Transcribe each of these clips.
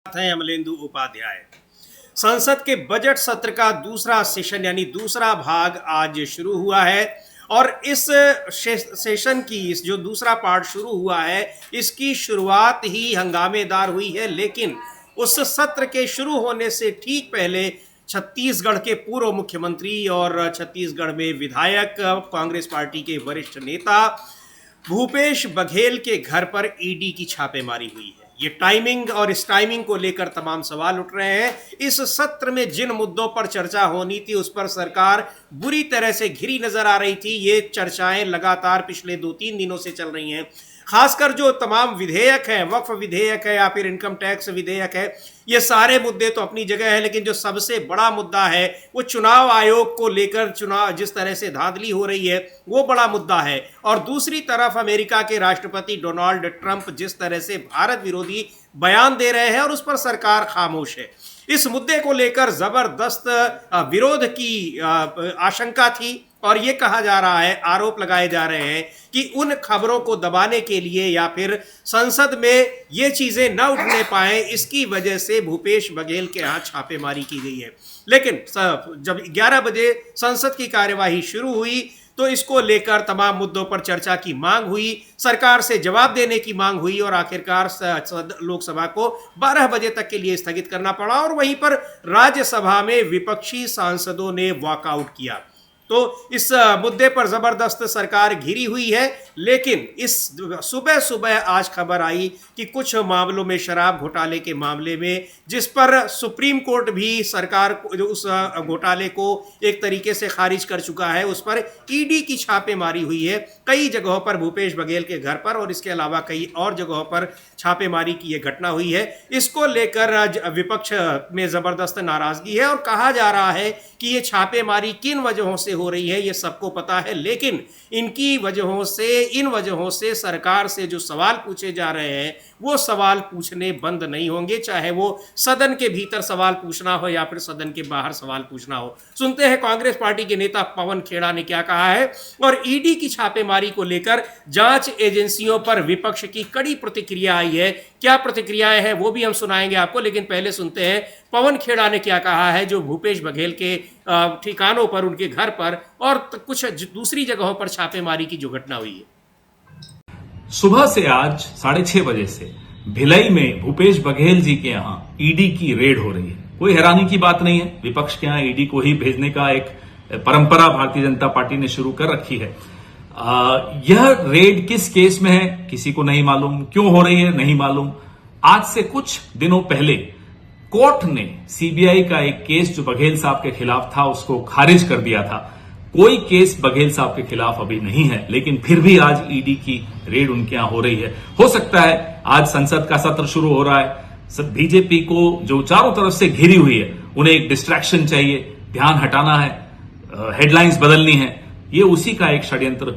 हैं अमलेंदु उपाध्याय। संसद के बजट सत्र का दूसरा सेशन यानी दूसरा भाग आज शुरू हुआ है और इस सेशन की इस जो दूसरा पार्ट शुरू हुआ है इसकी शुरुआत ही हंगामेदार हुई है, लेकिन उस सत्र के शुरू होने से ठीक पहले छत्तीसगढ़ के पूर्व मुख्यमंत्री और छत्तीसगढ़ में विधायक कांग्रेस पार्टी के वरिष्ठ नेता भूपेश बघेल के घर पर ईडी की छापेमारी हुई है। ये टाइमिंग और इस टाइमिंग को लेकर तमाम सवाल उठ रहे हैं। इस सत्र में जिन मुद्दों पर चर्चा होनी थी उस पर सरकार बुरी तरह से घिरी नजर आ रही थी। ये चर्चाएं लगातार पिछले 2-3 दिनों से चल रही हैं। खासकर जो तमाम विधेयक है, वक्फ विधेयक है या फिर इनकम टैक्स विधेयक है, ये सारे मुद्दे तो अपनी जगह है, लेकिन जो सबसे बड़ा मुद्दा है वो चुनाव आयोग को लेकर चुनाव जिस तरह से धांधली हो रही है वो बड़ा मुद्दा है। और दूसरी तरफ अमेरिका के राष्ट्रपति डोनाल्ड ट्रंप जिस तरह से भारत विरोधी बयान दे रहे हैं और उस पर सरकार खामोश है। इस मुद्दे को लेकर जबरदस्त विरोध की आशंका थी और ये कहा जा रहा है, आरोप लगाए जा रहे हैं कि उन खबरों को दबाने के लिए या फिर संसद में ये चीजें न उठने पाए, इसकी वजह से भूपेश बघेल के यहाँ छापेमारी की गई है। लेकिन जब 11 बजे संसद की कार्यवाही शुरू हुई तो इसको लेकर तमाम मुद्दों पर चर्चा की मांग हुई, सरकार से जवाब देने की मांग हुई और आखिरकार लोकसभा को 12 बजे तक के लिए स्थगित करना पड़ा और वहीं पर राज्यसभा में विपक्षी सांसदों ने वॉकआउट किया। तो इस मुद्दे पर जबरदस्त सरकार घिरी हुई है। लेकिन इस सुबह सुबह आज खबर आई कि कुछ मामलों में, शराब घोटाले के मामले में, जिस पर सुप्रीम कोर्ट भी सरकार जो उस घोटाले को एक तरीके से खारिज कर चुका है, उस पर ईडी की छापेमारी हुई है कई जगहों पर भूपेश बघेल के घर पर और इसके अलावा कई और जगहों पर छापेमारी की यह घटना हुई है। इसको लेकर विपक्ष में जबरदस्त नाराजगी है और कहा जा रहा है कि ये छापेमारी किन वजहों से हो रही है ये सबको पता है, लेकिन इन वजहों से सरकार से जो सवाल पूछे जा रहे हैं वो सवाल पूछने बंद नहीं होंगे, चाहे वो सदन के भीतर सवाल पूछना हो या फिर सदन के बाहर सवाल पूछना हो। सुनते हैं कांग्रेस पार्टी के नेता पवन खेड़ा ने क्या कहा है और ईडी की छापेमारी को लेकर जांच एजेंसियों पर विपक्ष की कड़ी प्रतिक्रिया आई है। क्या प्रतिक्रियाएं हैं वो भी हम सुनाएंगे आपको, लेकिन पहले सुनते हैं पवन खेड़ा ने क्या कहा है जो भूपेश बघेल के ठिकानों पर, उनके घर पर और कुछ दूसरी जगहों पर छापेमारी की जो घटना हुई है। सुबह से आज 6:30 बजे से भिलाई में भूपेश बघेल जी के यहां ईडी की रेड हो रही है। कोई हैरानी की बात नहीं है, विपक्ष के यहां ईडी को ही भेजने का एक परंपरा भारतीय जनता पार्टी ने शुरू कर रखी है। यह रेड किस केस में है किसी को नहीं मालूम, क्यों हो रही है नहीं मालूम। आज से कुछ दिनों पहले कोर्ट ने सीबीआई का एक केस जो बघेल साहब के खिलाफ था उसको खारिज कर दिया था। कोई केस बघेल साहब के खिलाफ अभी नहीं है, लेकिन फिर भी आज ईडी की रेड उनके यहां हो रही है। हो सकता है आज संसद का सत्र शुरू हो रहा है, बीजेपी को जो चारों तरफ से घिरी हुई है उन्हें एक डिस्ट्रैक्शन चाहिए, ध्यान हटाना है, हेडलाइंस बदलनी है। ये उसी का एक षड्यंत्र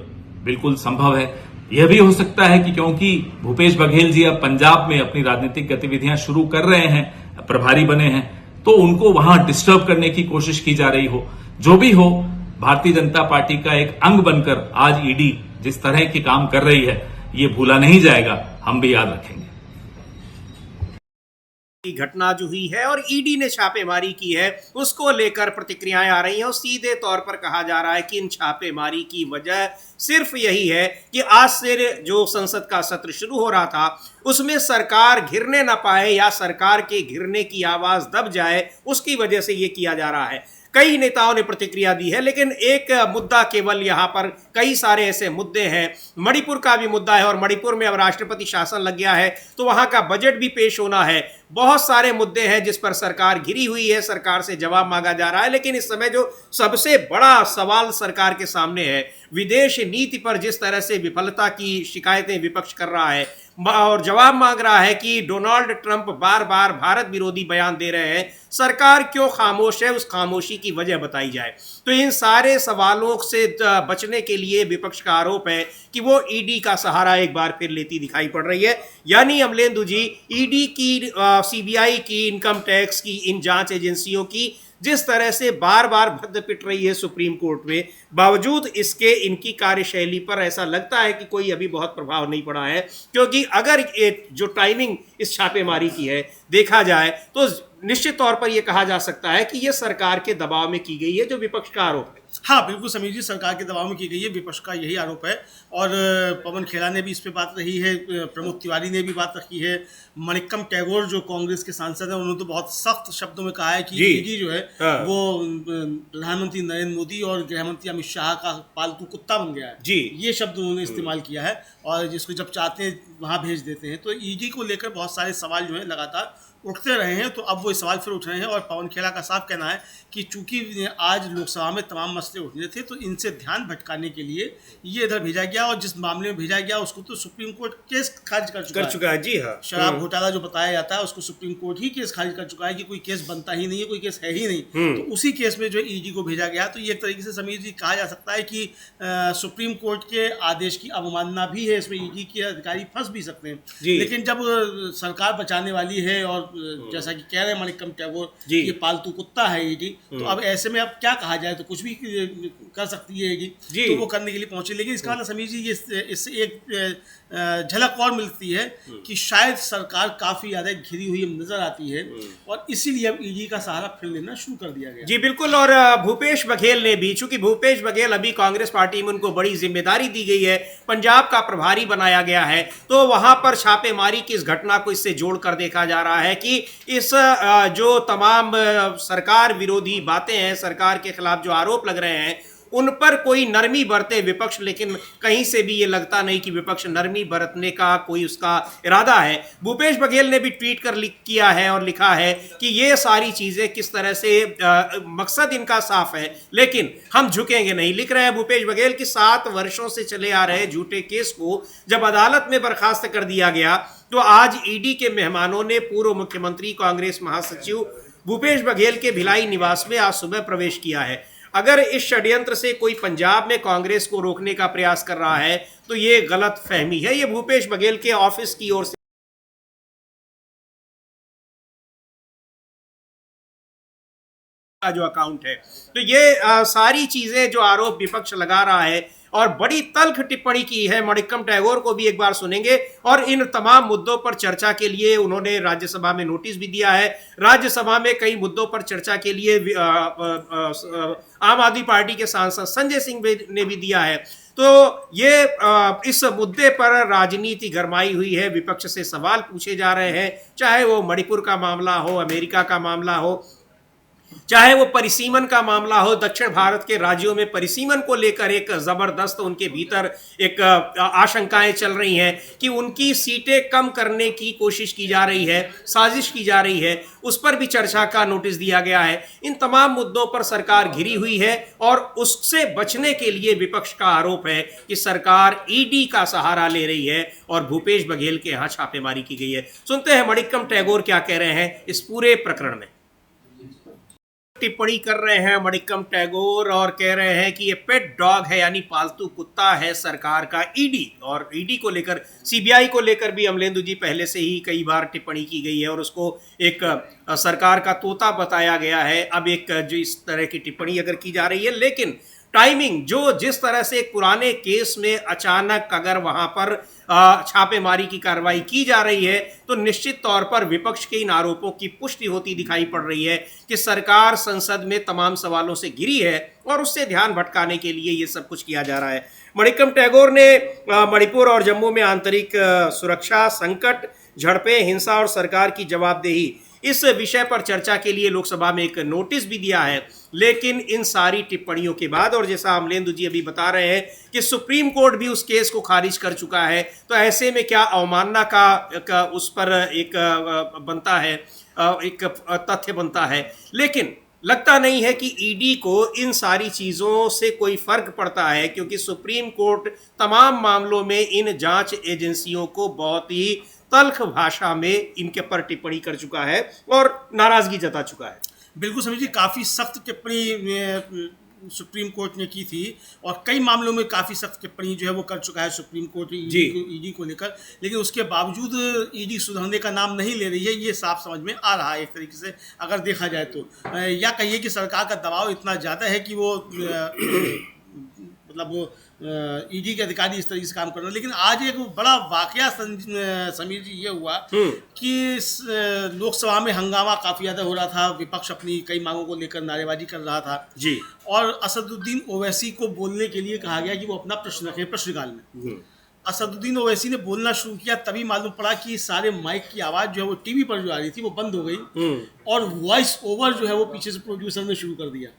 बिल्कुल संभव है। यह भी हो सकता है कि क्योंकि भूपेश बघेल जी अब पंजाब में अपनी राजनीतिक गतिविधियां शुरू कर रहे हैं, प्रभारी बने हैं, तो उनको वहां डिस्टर्ब करने की कोशिश की जा रही हो। जो भी हो, भारतीय जनता पार्टी का एक अंग बनकर आज ईडी जिस तरह की काम कर रही है ये भूला नहीं जाएगा, हम भी याद रखेंगे। घटना जो हुई है और ईडी ने छापेमारी की है उसको लेकर प्रतिक्रियाएं आ रही हैं और सीधे तौर पर कहा जा रहा है कि इन छापेमारी की वजह सिर्फ यही है कि आज से जो संसद का सत्र शुरू हो रहा था उसमें सरकार घिरने ना पाए या सरकार के घिरने की आवाज दब जाए, उसकी वजह से ये किया जा रहा है। कई नेताओं ने प्रतिक्रिया दी है, लेकिन एक मुद्दा केवल यहाँ पर, कई सारे ऐसे मुद्दे हैं। मणिपुर का भी मुद्दा है और मणिपुर में अब राष्ट्रपति शासन लग गया है तो वहाँ का बजट भी पेश होना है। बहुत सारे मुद्दे हैं जिस पर सरकार घिरी हुई है, सरकार से जवाब मांगा जा रहा है। लेकिन इस समय जो सबसे बड़ा सवाल सरकार के सामने है, विदेश नीति पर जिस तरह से विफलता की शिकायतें विपक्ष कर रहा है और जवाब मांग रहा है कि डोनाल्ड ट्रंप बार बार भारत विरोधी बयान दे रहे हैं, सरकार क्यों खामोश है, उस खामोशी की वजह बताई जाए। तो इन सारे सवालों से बचने के लिए विपक्ष का आरोप है कि वो ईडी का सहारा एक बार फिर लेती दिखाई पड़ रही है। यानी अमलेंदु जी, ईडी की, सीबीआई की, इनकम टैक्स की, इन जांच एजेंसियों की जिस तरह से बार बार भद्द पिट रही है सुप्रीम कोर्ट में, बावजूद इसके इनकी कार्यशैली पर ऐसा लगता है कि कोई अभी बहुत प्रभाव नहीं पड़ा है। क्योंकि अगर ये जो टाइमिंग इस छापेमारी की है देखा जाए तो निश्चित तौर पर यह कहा जा सकता है कि यह सरकार के दबाव में की गई है, जो विपक्ष का आरोप है। हाँ बिल्कुल समीर जी, सरकार के दबाव में की गई है, विपक्ष का यही आरोप है। और पवन खेड़ा ने भी इस पे बात रही है, प्रमोद तिवारी ने भी बात रखी है, मणिक्कम टैगोर जो कांग्रेस के सांसद हैं उन्होंने तो बहुत सख्त शब्दों में कहा है कि ईडी जो है वो प्रधानमंत्री नरेंद्र मोदी और गृहमंत्री अमित शाह का पालतू कुत्ता बन गया है जी, ये शब्द उन्होंने इस्तेमाल किया है। और जिसको जब चाहते हैं वहाँ भेज देते हैं। तो ईडी को लेकर बहुत सारे सवाल जो है लगातार उठते रहे हैं, तो अब वो सवाल फिर उठ रहे हैं। और पवन खेड़ा का साफ कहना है कि चूंकि आज लोकसभा में तमाम मसले उठने थे तो इनसे ध्यान भटकाने के लिए ये इधर भेजा गया, और जिस मामले में भेजा गया उसको तो सुप्रीम कोर्ट केस खारिज कर चुका है। जी हाँ, शराब घोटाला जो बताया जाता है उसको सुप्रीम कोर्ट ही केस खारिज कर चुका है कि कोई केस बनता ही नहीं है, कोई केस है ही नहीं। तो उसी केस में जो ईडी को भेजा गया, तो ये एक तरीके से समीर जी कहा जा सकता है कि सुप्रीम कोर्ट के आदेश की अवमानना भी है इसमें, ईडी के अधिकारी फंस भी सकते हैं। लेकिन जब सरकार बचाने वाली है और जैसा कि कह रहे हैं मणिक्कम टैगोर ये पालतू कुत्ता है ईडी, तो अब ऐसे में अब क्या कहा जाए, तो कुछ भी कर सकती है ईडी, तो वो करने के लिए पहुंचे। लेकिन इसका मतलब समीर जी इससे एक झलक और मिलती है कि शायद सरकार काफी ज्यादा घिरी हुई नजर आती है, और इसीलिए अब ईडी का सहारा फिर लेना शुरू कर दिया गया। जी बिल्कुल। और भूपेश बघेल ने भी, चूंकि भूपेश बघेल अभी कांग्रेस पार्टी में उनको बड़ी जिम्मेदारी दी गई है, पंजाब का प्रभारी बनाया गया है, तो वहां पर छापेमारी की इस घटना को इससे जोड़कर देखा जा रहा है कि इस जो तमाम सरकार विरोधी बातें हैं, सरकार के खिलाफ जो आरोप लग रहे हैं, उन पर कोई नरमी बरते विपक्ष। लेकिन कहीं से भी ये लगता नहीं कि विपक्ष नरमी बरतने का कोई उसका इरादा है। भूपेश बघेल ने भी ट्वीट कर किया है और लिखा है कि ये सारी चीजें किस तरह से मकसद इनका साफ है, लेकिन हम झुकेंगे नहीं। लिख रहे हैं भूपेश बघेल कि 7 वर्षों से चले आ रहे झूठे केस को जब अदालत में बर्खास्त कर दिया गया, तो आज ईडी के मेहमानों ने पूर्व मुख्यमंत्री कांग्रेस महासचिव भूपेश बघेल के भिलाई निवास में आज सुबह प्रवेश किया है। अगर इस षड्यंत्र से कोई पंजाब में कांग्रेस को रोकने का प्रयास कर रहा है तो ये गलत फहमी है। ये भूपेश बघेल के ऑफिस की ओर से जो अकाउंट है। तो ये सारी चीजें जो आरोप विपक्ष लगा रहा है, और बड़ी तल्ख टिप्पणी की है। मणिक्कम टैगोर को भी एक बार सुनेंगे, और इन तमाम मुद्दों पर चर्चा के लिए उन्होंने राज्यसभा में नोटिस भी दिया है। राज्यसभा में कई मुद्दों पर चर्चा के लिए आम आदमी पार्टी के सांसद संजय सिंह ने भी दिया है। तो ये इस मुद्दे पर राजनीति गरमाई हुई है, विपक्ष से सवाल पूछे जा रहे हैं, चाहे वो मणिपुर का मामला हो, अमेरिका का मामला हो, चाहे वो परिसीमन का मामला हो। दक्षिण भारत के राज्यों में परिसीमन को लेकर एक जबरदस्त उनके भीतर एक आशंकाएं चल रही हैं कि उनकी सीटें कम करने की कोशिश की जा रही है, साजिश की जा रही है, उस पर भी चर्चा का नोटिस दिया गया है। इन तमाम मुद्दों पर सरकार घिरी हुई है, और उससे बचने के लिए विपक्ष का आरोप है कि सरकार ईडी का सहारा ले रही है और भूपेश बघेल के यहां छापेमारी की गई है। सुनते हैं मणिक्कम टैगोर क्या कह रहे हैं इस पूरे प्रकरण में। टिप्पणी कर रहे हैं मणिक्कम टैगोर और कह रहे हैं कि ये पेट डॉग है, यानी पालतू कुत्ता है सरकार का ईडी। और ईडी को लेकर, सीबीआई को लेकर भी अमलेंदु जी पहले से ही कई बार टिप्पणी की गई है और उसको एक सरकार का तोता बताया गया है। अब एक जो इस तरह की टिप्पणी अगर की जा रही है, लेकिन टाइमिंग जो जिस तरह से एक पुराने केस में अचानक अगर वहां पर छापेमारी की कार्रवाई की जा रही है, तो निश्चित तौर पर विपक्ष के इन आरोपों की पुष्टि होती दिखाई पड़ रही है कि सरकार संसद में तमाम सवालों से घिरी है और उससे ध्यान भटकाने के लिए ये सब कुछ किया जा रहा है। मणिक्कम टैगोर ने मणिपुर और जम्मू में आंतरिक सुरक्षा संकट, झड़पें, हिंसा और सरकार की जवाबदेही, इस विषय पर चर्चा के लिए लोकसभा में एक नोटिस भी दिया है। लेकिन इन सारी टिप्पणियों के बाद, और जैसा अमलेंदु जी अभी बता रहे हैं कि सुप्रीम कोर्ट भी उस केस को खारिज कर चुका है, तो ऐसे में क्या अवमानना का उस पर एक बनता है, एक तथ्य बनता है। लेकिन लगता नहीं है कि ईडी को इन सारी चीज़ों से कोई फर्क पड़ता है, क्योंकि सुप्रीम कोर्ट तमाम मामलों में इन जांच एजेंसियों को बहुत ही तल्ख भाषा में इनके पर टिप्पणी कर चुका है और नाराजगी जता चुका है। बिल्कुल समझिए, काफ़ी सख्त टिप्पणी सुप्रीम कोर्ट ने की थी, और कई मामलों में काफ़ी सख्त टिप्पणी जो है वो कर चुका है सुप्रीम कोर्ट ईडी को लेकर, लेकिन उसके बावजूद ईडी सुधरने का नाम नहीं ले रही है, ये साफ समझ में आ रहा है एक तरीके से अगर देखा जाए तो। या कहिए कि सरकार का दबाव इतना ज़्यादा है कि वो मतलब वो ईडी के अधिकारी इस तरीके से काम कर रहे हैं। लेकिन आज एक बड़ा वाकया समीर जी ये हुआ कि लोकसभा में हंगामा काफ़ी ज़्यादा हो रहा था, विपक्ष अपनी कई मांगों को लेकर नारेबाजी कर रहा था जी, और असदुद्दीन ओवैसी को बोलने के लिए कहा गया कि वो अपना प्रश्न रखें प्रश्नकाल में। असदुद्दीन ओवैसी ने बोलना शुरू किया, तभी मालूम पड़ा कि सारे माइक की आवाज़ जो है वो टीवी पर जो आ रही थी वो बंद हो गई, और वॉइस ओवर जो है वो पीछे से प्रोड्यूसर ने शुरू कर दिया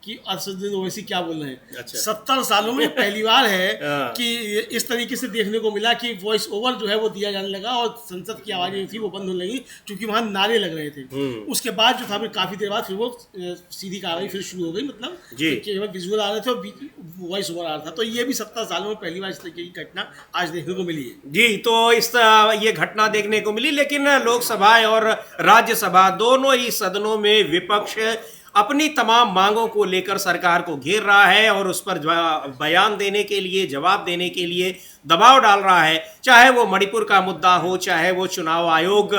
कि असदुद्दीन ओवैसी क्या बोल रहे हैं। अच्छा। 70 सालों में पहली बार है कि इस तरीके से देखने को मिला कि वॉइस ओवर जो है वो दिया जाने लगा और संसद की आवाज़ें थी वो बंद होने लगी, क्योंकि वहाँ नारे लग रहे थे। उसके बाद जो था फिर काफ़ी देर बाद फिर वो सीधी कार्रवाई फिर शुरू हो गई, मतलब केवल विजुअल आ रहे थे और वॉइस ओवर आ रहा था। तो ये भी 70 सालों में पहली बार इस तरीके की घटना आज देखने को मिली है। जी, तो ये घटना देखने को मिली, लेकिन लोकसभा और राज्यसभा दोनों ही सदनों में विपक्ष अपनी तमाम मांगों को लेकर सरकार को घेर रहा है और उस पर बयान देने के लिए, जवाब देने के लिए दबाव डाल रहा है। चाहे वो मणिपुर का मुद्दा हो, चाहे वो चुनाव आयोग,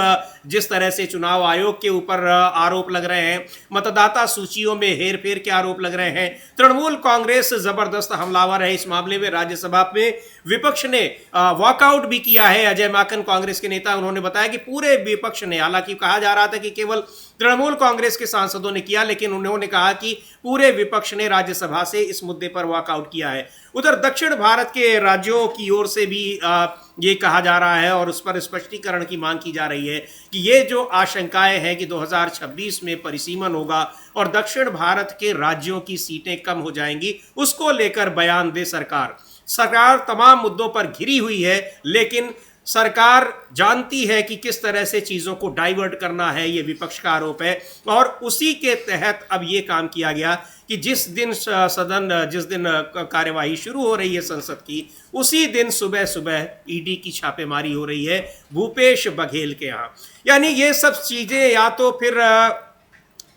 जिस तरह से चुनाव आयोग के ऊपर आरोप लग रहे हैं, मतदाता सूचियों में हेरफेर के आरोप लग रहे हैं। तृणमूल कांग्रेस जबरदस्त हमलावर है इस मामले में। राज्यसभा में विपक्ष ने वॉकआउट भी किया है। अजय माकन कांग्रेस के नेता, उन्होंने बताया कि पूरे विपक्ष ने, हालांकि कहा जा रहा था कि केवल तृणमूल कांग्रेस के सांसदों ने किया, लेकिन उन्होंने कहा कि पूरे विपक्ष ने राज्यसभा से इस मुद्दे पर वॉकआउट किया है। उधर दक्षिण भारत के राज्यों की ओर से भी ये कहा जा रहा है और उस पर स्पष्टीकरण की मांग की जा रही है कि ये जो आशंकाएं हैं कि 2026 में परिसीमन होगा और दक्षिण भारत के राज्यों की सीटें कम हो जाएंगी, उसको लेकर बयान दे सरकार। सरकार तमाम मुद्दों पर घिरी हुई है, लेकिन सरकार जानती है कि किस तरह से चीज़ों को डाइवर्ट करना है, ये विपक्ष का आरोप है। और उसी के तहत अब ये काम किया गया कि जिस दिन कार्यवाही शुरू हो रही है संसद की, उसी दिन सुबह सुबह ईडी की छापेमारी हो रही है भूपेश बघेल के यहाँ। यानी ये सब चीज़ें, या तो फिर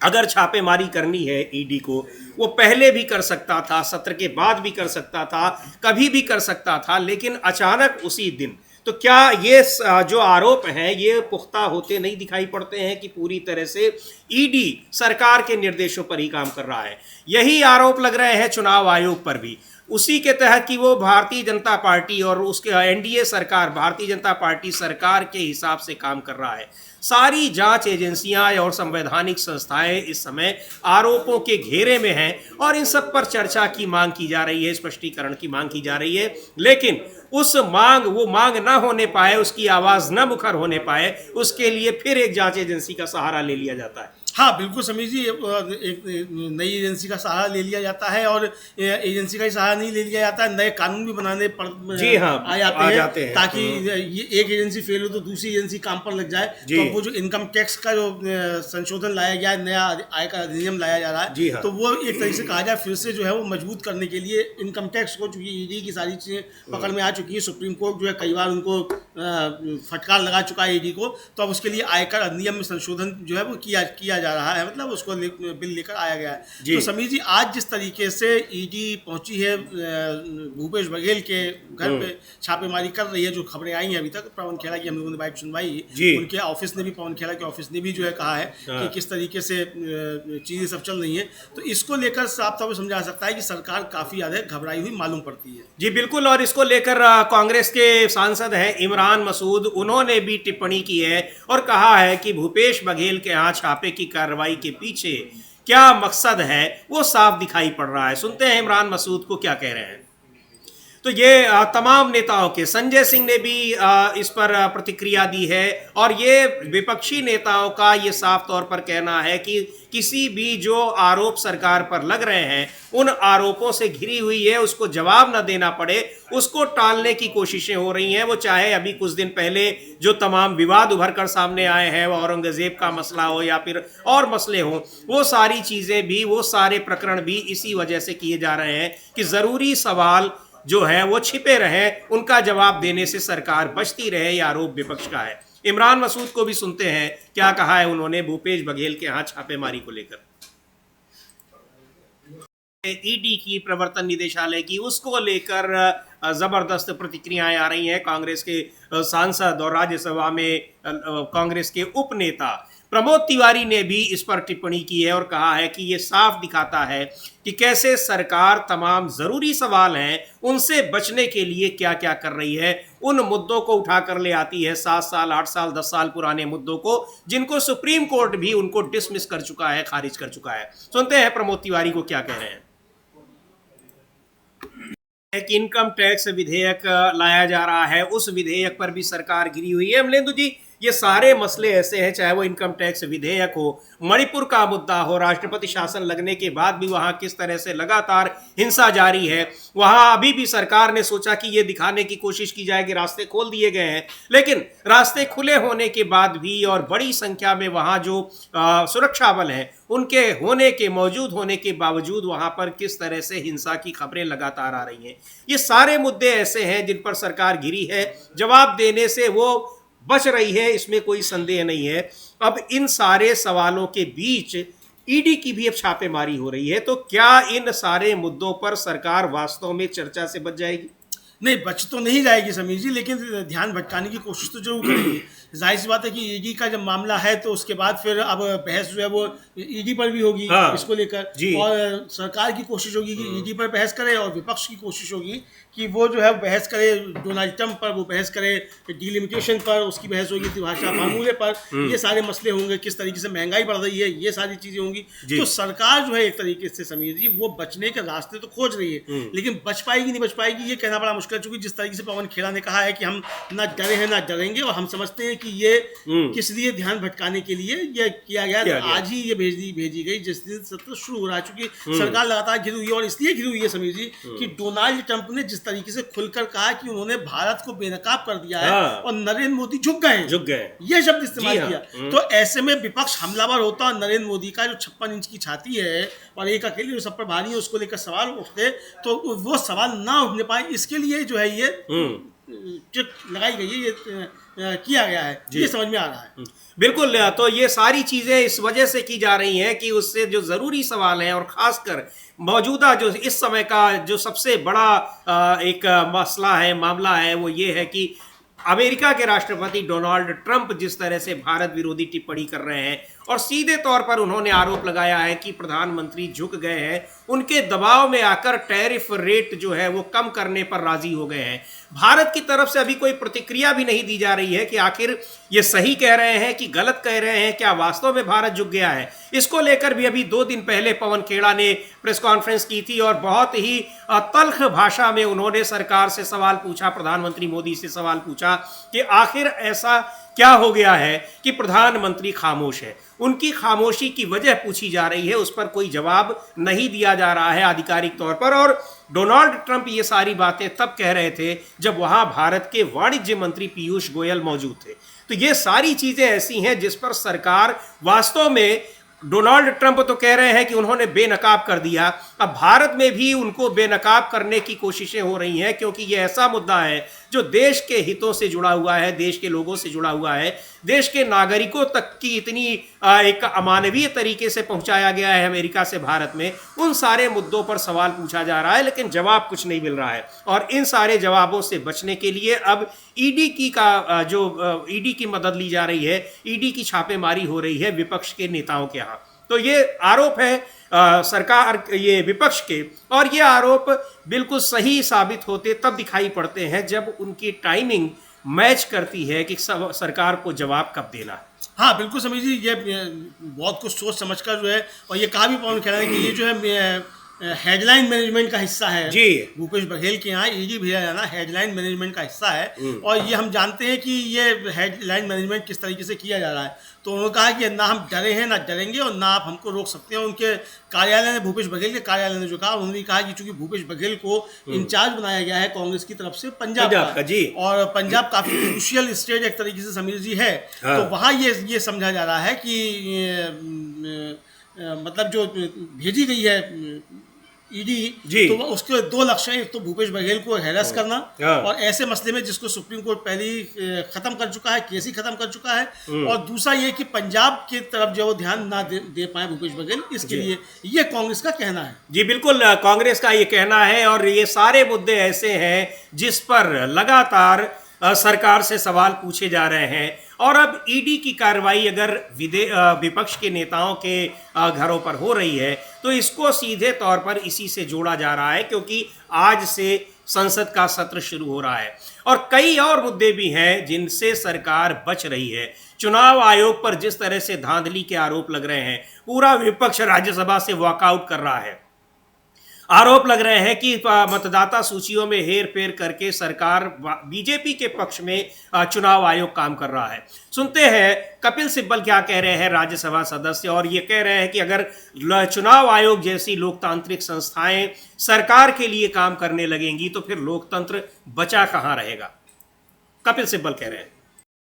अगर छापेमारी करनी है ईडी को, वो पहले भी कर सकता था, सत्र के बाद भी कर सकता था, कभी भी कर सकता था, लेकिन अचानक उसी दिन। तो क्या ये जो आरोप हैं ये पुख्ता होते नहीं दिखाई पड़ते हैं कि पूरी तरह से ईडी सरकार के निर्देशों पर ही काम कर रहा है? यही आरोप लग रहे हैं चुनाव आयोग पर भी, उसी के तहत कि वो भारतीय जनता पार्टी और उसके एनडीए सरकार, भारतीय जनता पार्टी सरकार के हिसाब से काम कर रहा है। सारी जांच एजेंसियां और संवैधानिक संस्थाएं इस समय आरोपों के घेरे में हैं और इन सब पर चर्चा की मांग की जा रही है, स्पष्टीकरण की मांग की जा रही है। लेकिन वो मांग ना होने पाए, उसकी आवाज न मुखर होने पाए, उसके लिए फिर एक जांच एजेंसी का सहारा ले लिया जाता है। हाँ बिल्कुल समीर जी, एक नई एजेंसी का सहारा ले लिया जाता है, और एजेंसी का ही सहारा नहीं ले लिया जाता है, नए कानून भी बनाने जी हाँ, आ जाते हैं ताकि ये एक एजेंसी फेल हो तो दूसरी एजेंसी काम पर लग जाए। तो वो जो इनकम टैक्स का जो संशोधन लाया गया है, नया आयकर अधिनियम लाया जा रहा है, हाँ। तो वो एक तरीके से कहा जाए फिर से जो है वो मजबूत करने के लिए इनकम टैक्स को, चूंकि ईडी की सारी चीज़ें पकड़ में आ चुकी है, सुप्रीम कोर्ट जो है कई बार उनको फटकार लगा चुका है ईडी को, तो अब उसके लिए आयकर अधिनियम में संशोधन जो है वो किया जा रहा है, मतलब उसको बिल लेकर आया गया है। तो समीर जी, आज जिस तरीके से ईडी पहुंची है भूपेश बघेल के घर पे छापेमारी कर रही है, जो खबरें आई हैं अभी तक, पवन खेड़ा की हम लोगों ने बाइट सुनवाई, उनके ऑफिस ने भी, पवन खेड़ा के ऑफिस ने भी जो है कहा है कि किस तरीके से चीजें सब चल रही हैं, तो इसको लेकर साफ तौर पर समझा सकता है कि सरकार काफी ज्यादा घबराई हुई मालूम पड़ती है। जी बिल्कुल, और इसको लेकर कांग्रेस के सांसद हैं इमरान मसूद, उन्होंने भी टिप्पणी की है और कहा है कि भूपेश बघेल के यहाँ छापे की कार्रवाई के पीछे क्या मकसद है वो साफ दिखाई पड़ रहा है। सुनते हैं इमरान मसूद को क्या कह रहे हैं। तो ये तमाम नेताओं के, संजय सिंह ने भी इस पर प्रतिक्रिया दी है और ये विपक्षी नेताओं का ये साफ तौर पर कहना है कि किसी भी जो आरोप सरकार पर लग रहे हैं उन आरोपों से घिरी हुई है, उसको जवाब न देना पड़े, उसको टालने की कोशिशें हो रही हैं। वो चाहे अभी कुछ दिन पहले जो तमाम विवाद उभर कर सामने आए हैं, वो औरंगजेब का मसला हो या फिर और मसले हों, वो सारी चीज़ें भी, वो सारे प्रकरण भी इसी वजह से किए जा रहे हैं कि ज़रूरी सवाल जो है वो छिपे रहे, उनका जवाब देने से सरकार बचती रहे। यह आरोप विपक्ष का है। इमरान मसूद को भी सुनते हैं क्या कहा है उन्होंने भूपेश बघेल के यहाँ छापेमारी को लेकर। ईडी की, प्रवर्तन निदेशालय की, उसको लेकर जबरदस्त प्रतिक्रियाएं आ रही हैं। कांग्रेस के सांसद और राज्यसभा में कांग्रेस के उपनेता प्रमोद तिवारी ने भी इस पर टिप्पणी की है और कहा है कि ये साफ दिखाता है कि कैसे सरकार तमाम जरूरी सवाल हैं उनसे बचने के लिए क्या क्या कर रही है। उन मुद्दों को उठाकर ले आती है, 7 साल 8 साल 10 साल पुराने मुद्दों को, जिनको सुप्रीम कोर्ट भी उनको डिसमिस कर चुका है, खारिज कर चुका है। सुनते हैं प्रमोद तिवारी को क्या कह रहे हैं। एक इनकम टैक्स विधेयक लाया जा रहा है, उस विधेयक पर भी सरकार घिरी हुई है। अमलेंदु जी, ये सारे मसले ऐसे हैं, चाहे वो इनकम टैक्स विधेयक हो, मणिपुर का मुद्दा हो, राष्ट्रपति शासन लगने के बाद भी वहां किस तरह से लगातार हिंसा जारी है, वहां अभी भी सरकार ने सोचा कि ये दिखाने की कोशिश की जाए कि रास्ते खोल दिए गए हैं, लेकिन रास्ते खुले होने के बाद भी और बड़ी संख्या में वहां जो सुरक्षा बल हैं उनके होने के, मौजूद होने के बावजूद वहां पर किस तरह से हिंसा की खबरें लगातार आ रही हैं। ये सारे मुद्दे ऐसे हैं जिन पर सरकार घिरी है, जवाब देने से वो बच रही है, इसमें कोई संदेह नहीं है। अब इन सारे सवालों के बीच ईडी की भी अब छापेमारी हो रही है, तो क्या इन सारे मुद्दों पर सरकार वास्तव में चर्चा से बच जाएगी? नहीं, बच तो नहीं जाएगी समीर जी, लेकिन ध्यान भटकाने की कोशिश तो जरूर करेंगे। जाहिर सी बात है कि ईडी का जब मामला है तो उसके बाद फिर अब बहस जो है वो ईडी पर भी होगी, हाँ, इसको लेकर, और सरकार की कोशिश होगी कि ईडी पर बहस करे, और विपक्ष की कोशिश होगी कि वो जो है बहस करे डोनाल्ड ट्रंप पर, वो बहस करे डिलिमिटेशन पर, उसकी बहस होगी त्रिभाषा मामूले पर, ये सारे मसले होंगे, किस तरीके से महंगाई बढ़ रही है, ये सारी चीजें होंगी। तो सरकार जो है एक तरीके से समीर जी वो बचने के रास्ते तो खोज रही है, लेकिन बच पाएगी नहीं बच पाएगी ये कहना बड़ा मुश्किल, चूंकि जिस तरीके से पवन खेड़ा ने कहा है कि हम ना डरे हैं ना डरेंगे, और हम समझते हैं कि ये किस लिए ध्यान भटकाने के लिए ये किया गया। आज ही ये भेजी गई जिस दिन सत्र शुरू हो रहा है, चूंकि सरकार लगातार घिरी हुई है, और इसलिए घिरी हुई है समीर जी कि डोनाल्ड ट्रंप ने जिस तरीके से खुलकर कहा कि उन्होंने भारत को बेनकाब कर दिया है, और नरेंद्र मोदी झुक गए, ये शब्द इस्तेमाल किया। तो ऐसे में विपक्ष हमलावर होता, और नरेंद्र मोदी का जो 56 इंच की छाती है और एक अकेले जो सब पर भारी है, उसको लेकर सवाल उठते, तो वो सवाल ना उठने पाए, इसके लिए जो है ये चिट लगाई गई है, ये किया गया है, ये समझ में आ रहा है। बिल्कुल, तो ये सारी चीजें इस वजह से की जा रही हैं कि उससे जो जरूरी सवाल हैं, और खासकर मौजूदा जो इस समय का जो सबसे बड़ा एक मसला है, मामला है, वो ये है कि अमेरिका के राष्ट्रपति डोनाल्ड ट्रंप जिस तरह से भारत विरोधी टिप्पणी कर रहे हैं, और सीधे तौर पर उन्होंने आरोप लगाया है कि प्रधानमंत्री झुक गए हैं, उनके दबाव में आकर टैरिफ रेट जो है वो कम करने पर राजी हो गए हैं। भारत की तरफ से अभी कोई प्रतिक्रिया भी नहीं दी जा रही है कि आखिर ये सही कह रहे हैं कि गलत कह रहे हैं, क्या वास्तव में भारत झुक गया है। इसको लेकर भी अभी 2 दिन पहले पवन खेड़ा ने प्रेस कॉन्फ्रेंस की थी, और बहुत ही तल्ख भाषा में उन्होंने सरकार से सवाल पूछा, प्रधानमंत्री मोदी से सवाल पूछा कि आखिर ऐसा क्या हो गया है कि प्रधानमंत्री खामोश है। उनकी खामोशी की वजह पूछी जा रही है, उस पर कोई जवाब नहीं दिया जा रहा है आधिकारिक तौर पर। और डोनाल्ड ट्रंप ये सारी बातें तब कह रहे थे जब वहां भारत के वाणिज्य मंत्री पीयूष गोयल मौजूद थे। तो ये सारी चीजें ऐसी हैं जिस पर सरकार वास्तव में, डोनाल्ड ट्रंप तो कह रहे हैं कि उन्होंने बेनकाब कर दिया, अब भारत में भी उनको बेनकाब करने की कोशिशें हो रही हैं, क्योंकि ये ऐसा मुद्दा है जो देश के हितों से जुड़ा हुआ है, देश के लोगों से जुड़ा हुआ है, देश के नागरिकों तक की इतनी एक अमानवीय तरीके से पहुंचाया गया है अमेरिका से भारत में। उन सारे मुद्दों पर सवाल पूछा जा रहा है, लेकिन जवाब कुछ नहीं मिल रहा है। और इन सारे जवाबों से बचने के लिए अब ईडी की मदद ली जा रही है, ईडी की छापेमारी हो रही है विपक्ष के नेताओं के यहाँ। तो ये आरोप है सरकार, ये विपक्ष के, और ये आरोप बिल्कुल सही साबित होते तब दिखाई पड़ते हैं जब उनकी टाइमिंग मैच करती है कि सरकार को जवाब कब देना है। हाँ बिल्कुल समीर जी, ये बहुत कुछ सोच समझकर जो है, और ये कहा भी पवन खेड़ा है कि ये जो है हेडलाइन मैनेजमेंट का हिस्सा है जी। भूपेश बघेल के यहाँ ईडी भेजा जाना हेडलाइन मैनेजमेंट का हिस्सा है, और ये हम जानते हैं कि ये हेडलाइन मैनेजमेंट किस तरीके से किया जा रहा है। तो उन्होंने कहा कि ना हम डरे हैं ना डरेंगे, और ना आप हमको रोक सकते हैं। उनके कार्यालय ने, भूपेश बघेल के कार्यालय ने जो कहा, उन्होंने कहा कि चूंकि भूपेश बघेल को इंचार्ज बनाया गया है कांग्रेस की तरफ से पंजाब का जी, और पंजाब काफी क्रूशियल स्टेट एक तरीके से समीर जी है। हाँ। तो वहाँ ये समझा जा रहा है कि मतलब जो भेजी गई है ईडी, तो उसके दो लक्ष्य हैं, एक तो भूपेश बघेल को हैरेस करना और ऐसे मसले में जिसको सुप्रीम कोर्ट पहले ही खत्म कर चुका है, केस ही खत्म कर चुका है, और दूसरा ये कि पंजाब की तरफ जो ध्यान ना दे पाए भूपेश बघेल, इसके लिए ये कांग्रेस का कहना है। जी बिल्कुल, कांग्रेस का ये कहना है और ये सारे मुद्दे ऐसे हैं जिस पर लगातार सरकार से सवाल पूछे जा रहे हैं। और अब ईडी की कार्रवाई अगर विपक्ष के नेताओं के घरों पर हो रही है तो इसको सीधे तौर पर इसी से जोड़ा जा रहा है, क्योंकि आज से संसद का सत्र शुरू हो रहा है और कई और मुद्दे भी हैं जिनसे सरकार बच रही है। चुनाव आयोग पर जिस तरह से धांधली के आरोप लग रहे हैं, पूरा विपक्ष राज्यसभा से वॉकआउट कर रहा है। आरोप लग रहे हैं कि मतदाता सूचियों में हेर फेर करके सरकार बीजेपी के पक्ष में चुनाव आयोग काम कर रहा है। सुनते हैं कपिल सिब्बल क्या कह रहे हैं, राज्यसभा सदस्य, और ये कह रहे हैं कि अगर चुनाव आयोग जैसी लोकतांत्रिक संस्थाएं सरकार के लिए काम करने लगेंगी तो फिर लोकतंत्र बचा कहां रहेगा। कपिल सिब्बल कह रहे हैं,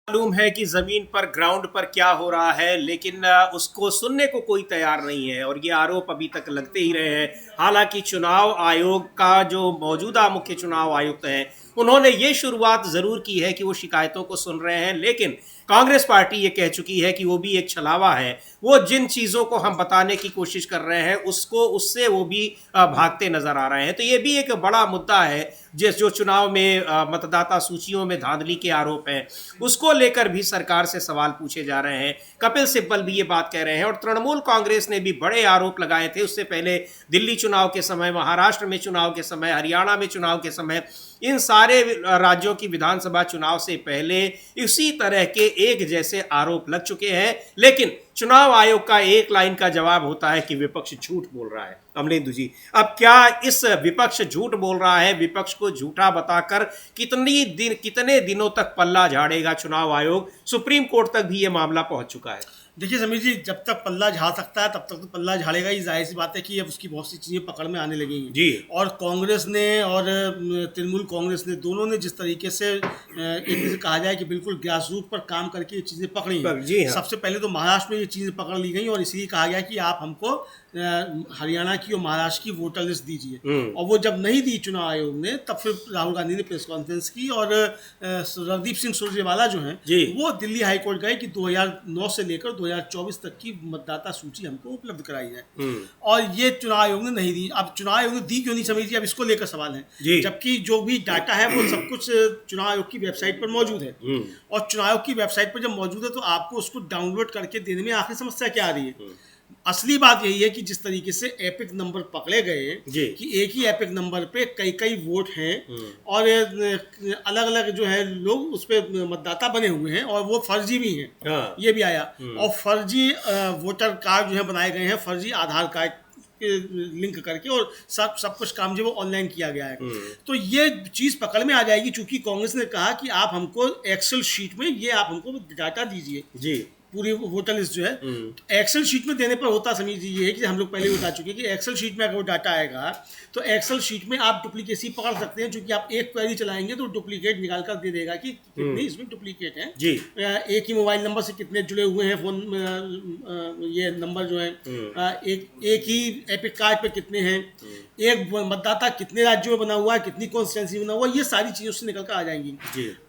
मालूम है कि जमीन पर ग्राउंड पर क्या हो रहा है, लेकिन उसको सुनने को कोई तैयार नहीं है और ये आरोप अभी तक लगते ही रहे हैं। हालांकि चुनाव आयोग का जो मौजूदा मुख्य चुनाव आयुक्त हैं, उन्होंने ये शुरुआत जरूर की है कि वो शिकायतों को सुन रहे हैं, लेकिन कांग्रेस पार्टी ये कह चुकी है कि वो भी एक छलावा है। वो जिन चीज़ों को हम बताने की कोशिश कर रहे हैं उससे वो भी भागते नजर आ रहे हैं। तो ये भी एक बड़ा मुद्दा है जो चुनाव में मतदाता सूचियों में धांधली के आरोप हैं, उसको लेकर भी सरकार से सवाल पूछे जा रहे हैं। कपिल सिब्बल भी ये बात कह रहे हैं और तृणमूल कांग्रेस ने भी बड़े आरोप लगाए थे उससे पहले, दिल्ली चुनाव के समय, महाराष्ट्र में चुनाव के समय, हरियाणा में चुनाव के समय, इन सारे राज्यों की विधानसभा चुनाव से पहले इसी तरह के एक जैसे आरोप लग चुके हैं। लेकिन चुनाव आयोग का एक लाइन का जवाब होता है कि विपक्ष झूठ बोल रहा है। अमलेंदु जी, अब क्या इस विपक्ष झूठ बोल रहा है? विपक्ष को झूठा बताकर कितने दिनों तक पल्ला झाड़ेगा चुनाव आयोग? सुप्रीम कोर्ट तक भी ये मामला पहुंच चुका है। देखिए समीर जी, जब तक पल्ला झाड़ सकता है तब तक तो पल्ला झाड़ेगा ही। जाहिर सी बात है कि अब उसकी बहुत सी चीज़ें पकड़ में आने लगेंगी जी। और कांग्रेस ने और तृणमूल कांग्रेस ने, दोनों ने जिस तरीके से एक से कहा जाए कि बिल्कुल ग्रास रूट पर काम करके ये चीज़ें पकड़ी हैं। जी हाँ। सबसे पहले तो महाराष्ट्र में ये चीज़ें पकड़ ली गई और इसलिए कहा गया कि आप हमको हरियाणा की और महाराष्ट्र की वोटर लिस्ट दीजिए। और वो जब नहीं दी चुनाव आयोग ने, तब फिर राहुल गांधी ने प्रेस कॉन्फ्रेंस की और रणदीप सिंह सुरजेवाला जो हैं वो दिल्ली हाईकोर्ट गए कि 2009 से लेकर 2024 तक की मतदाता सूची हमको उपलब्ध कराई जाए, और ये चुनाव आयोग ने नहीं दी। अब चुनाव आयोग ने दी क्यों नहीं समझिए, अब इसको लेकर सवाल है, जबकि जो भी डाटा है वो सब कुछ चुनाव आयोग की वेबसाइट पर मौजूद है। और चुनाव आयोग की वेबसाइट पर जब मौजूद है तो आपको उसको डाउनलोड करके देने में आखिर समस्या क्या आ रही है? असली बात यही है कि जिस तरीके से एपिक नंबर पकड़े गए कि एक ही एपिक नंबर पे कई कई वोट हैं और अलग अलग जो है लोग उस पर मतदाता बने हुए हैं और वो फर्जी भी हैं, ये भी आया। और फर्जी वोटर कार्ड जो है बनाए गए हैं, फर्जी आधार कार्ड लिंक करके, और सब कुछ काम जो वो ऑनलाइन किया गया है। तो ये चीज़ पकड़ में आ जाएगी, चूंकि कांग्रेस ने कहा कि आप हमको एक्सेल शीट में ये आप हमको डाटा दीजिए जी, पूरी वोटर लिस्ट जो है। एक्सेल शीट में देने पर होता समीर जी ये है कि हम लोग पहले बता चुके हैं कि एक्सेल शीट में अगर वो डाटा आएगा तो एक्सेल शीट में आप डुप्लीकेसी पकड़ सकते हैं, क्योंकि आप एक क्वेरी चलाएंगे तो डुप्लीकेट निकाल कर दे देगा कि कितने इसमें डुप्लीकेट हैं जी। एक ही मोबाइल नंबर से कितने जुड़े हुए हैं फोन, ये नंबर जो है एक ही एपिक कार्ड पे कितने हैं, एक मतदाता कितने राज्यों में बना हुआ है, कितनी कॉन्स्टिट्यूंसी में बना हुआ है, ये सारी चीजें उससे निकल कर आ जाएंगी।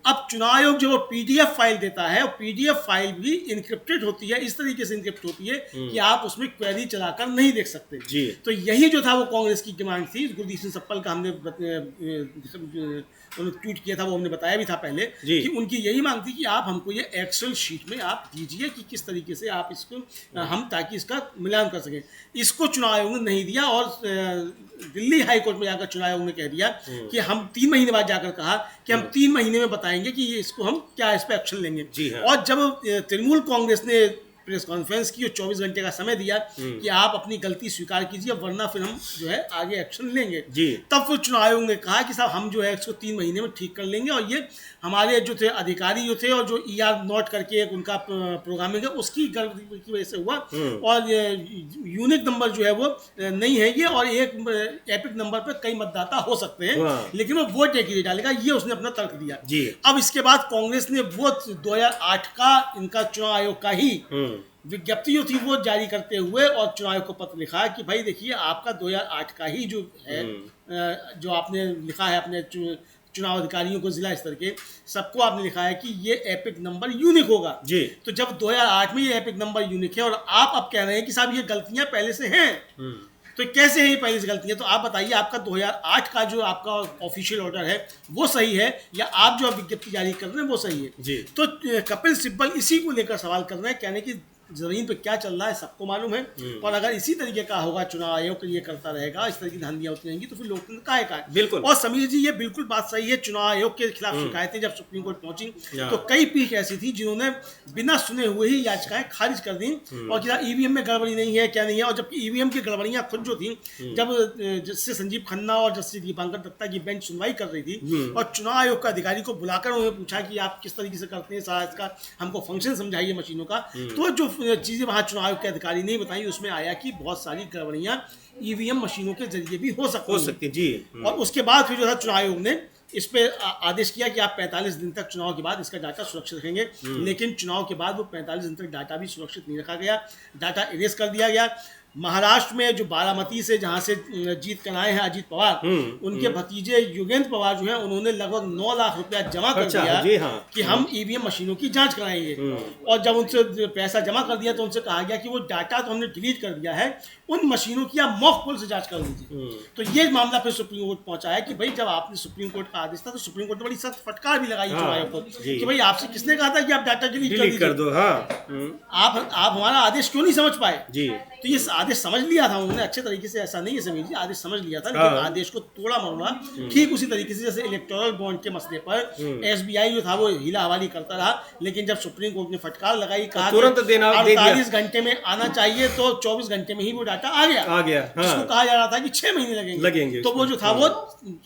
अब चुनाव आयोग जो पीडीएफ फाइल देता है, पीडीएफ फाइल भी इनक्रिप्टेड होती है, इस तरीके से इनक्रिप्ट होती है कि आप उसमें क्वेरी चलाकर नहीं देख सकते जी। तो यही जो था वो कांग्रेस की डिमांड थी। गुरदीप सिंह सप्पल का हमने ट्वीट किया था, वो हमने बताया भी था पहले कि उनकी यही मांग थी कि आप हमको ये एक्सेल शीट में आप दीजिए कि किस तरीके से आप इसको हम ताकि इसका मिलान कर सकें। इसको चुनाव आयोग ने नहीं दिया और दिल्ली हाईकोर्ट में जाकर चुनाव आयोग ने कह दिया कि हम 3 महीने बाद जाकर कहा कि हम 3 महीने में बताएंगे कि ये इसको हम क्या इस पर एक्शन लेंगे। और जब तृणमूल कांग्रेस ने प्रेस कॉन्फ्रेंस की और 24 घंटे का समय दिया कि आप अपनी गलती स्वीकार कीजिए वरना फिर हम जो है आगे एक्शन लेंगे जी, तब फिर चुनाव आयोग ने कहा कि साहब हम जो है इसको 3 महीने में ठीक कर लेंगे। और ये हमारे जो थे अधिकारी जो थे और जो ER नोट करके एक उनका प्रोग्रामिंग है उसकी गलती की वजह से हुआ, और यूनिक नंबर जो है वो नहीं है ये, और एक एपिक नंबर पर कई मतदाता हो सकते हैं लेकिन वो वोट एक ही डालेगा, ये उसने अपना तर्क दिया जी। अब इसके बाद कांग्रेस ने वो 2008 का इनका चुनाव आयोग का ही विज्ञप्ति जो थी वो जारी करते हुए और चुनाव आयोग को पत्र लिखा कि भाई देखिए आपका 2008 का ही जो है जो आपने लिखा है अपने चुनाव अधिकारियों को जिला स्तर के सबको आपने लिखा है कि ये एपिक नंबर यूनिक होगा जी। तो जब 2008 में ये एपिक नंबर यूनिक है और आप अब कह रहे हैं कि साहब ये गलतियां पहले से हैं, तो कैसे है ये पहले से गलतियां? तो आप बताइए आपका 2008 का जो आपका ऑफिशियल ऑर्डर है वो सही है या आप जो विज्ञप्ति जारी कर रहे हैं वो सही है जी। तो कपिल सिब्बल इसी को लेकर सवाल कर रहे हैं, कहने की जमीन पे क्या चल रहा है सबको मालूम है और अगर इसी तरीके का होगा चुनाव आयोग ये करता रहेगा, इस तरह की धांधियां होती रहेंगी तो फिर लोकतंत्र काहे का है। बिल्कुल। और समीर जी ये बिल्कुल बात सही है, चुनाव आयोग के खिलाफ शिकायतें जब सुप्रीम कोर्ट पहुंची तो कई पीठ ऐसी थी जिन्होंने बिना सुने हुए ही याचिकाएं खारिज कर दी और कि ईवीएम में गड़बड़ी नहीं है क्या नहीं है, और जबकि ईवीएम की गड़बड़ियां खुद जो थी जब जस्टिस संजीव खन्ना और जस्टिस दीपांकर दत्ता की बेंच सुनवाई कर रही थी और चुनाव आयोग के अधिकारी को बुलाकर उन्होंने पूछा कि आप किस तरीके से करते हैं सारा इसका हमको फंक्शन समझाइए मशीनों का, तो जो चीजें वहां चुनाव आयोग के अधिकारी ने बताई उसमें आया कि बहुत सारी गड़बड़ियां ईवीएम मशीनों के जरिए भी हो सकती जी। और उसके बाद फिर जो था चुनाव आयोग ने इस पे आदेश किया कि आप 45 दिन तक चुनाव के बाद इसका डाटा सुरक्षित रखेंगे, लेकिन चुनाव के बाद वो 45 दिन तक डाटा भी सुरक्षित नहीं रखा गया, डाटा इरेज कर दिया गया। महाराष्ट्र में जो बारामती से जहां से जीत कर आए हैं अजीत पवार, उनके भतीजे युगेंद्र पवार जो हैं उन्होंने लगभग 9 लाख रुपया जमा कर दिया जी हाँ। कि हम ईवीएम मशीनों की जांच कराएंगे और जब उनसे पैसा जमा कर दिया तो उनसे कहा गया कि वो डाटा तो हमने डिलीट कर दिया है, उन मशीनों की आप मॉक पोल से जांच कर लीजिए। तो ये मामला फिर सुप्रीम कोर्ट पहुंचा है कि भाई जब आपने सुप्रीम कोर्ट का आदेश था तो सुप्रीम कोर्ट ने बड़ी सख्त फटकार भी लगाई चुनाव आयोग को कि भाई आपसे किसने कहा था कि आप डाटा डिलीट कर दो। हाँ। आप हमारा आदेश क्यों नहीं समझ पाए जी। तो ये आदेश समझ लिया था उन्होंने अच्छे तरीके से, ऐसा नहीं है समीर जी, आदेश समझ लिया था लेकिन आदेश को तोड़ा मरोड़ा ठीक उसी तरीके से जैसे इलेक्टोरल बॉन्ड के मसले पर एसबीआई जो था वो हीला हवाली करता रहा, लेकिन जब सुप्रीम कोर्ट ने फटकार लगाई कहा तुरंत देना 48 घंटे में आना चाहिए तो 24 घंटे में ही वो डाटा आ गया। जिसको कहा जा रहा था कि 6 महीने लगेंगे तो वो जो था वो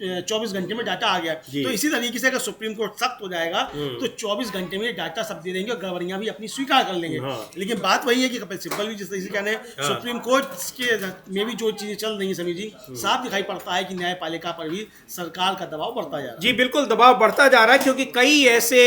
24 घंटे में डाटा आ गया। तो इसी तरीके से अगर सुप्रीम कोर्ट सख्त हो जाएगा तो 24 घंटे में डाटा सब दे देंगे और गड़बड़ियां भी अपनी स्वीकार कर लेंगे। लेकिन बात वही है कि कपिल सिब्बल भी जिस तरीके से कहने सुप्रीम कोर्ट के में भी जो चीजें चल रही है समीर जी, साफ दिखाई पड़ता है कि न्यायपालिका पर भी सरकार का दबाव बढ़ता जा रहा है। जी बिल्कुल, दबाव बढ़ता जा रहा है क्योंकि कई ऐसे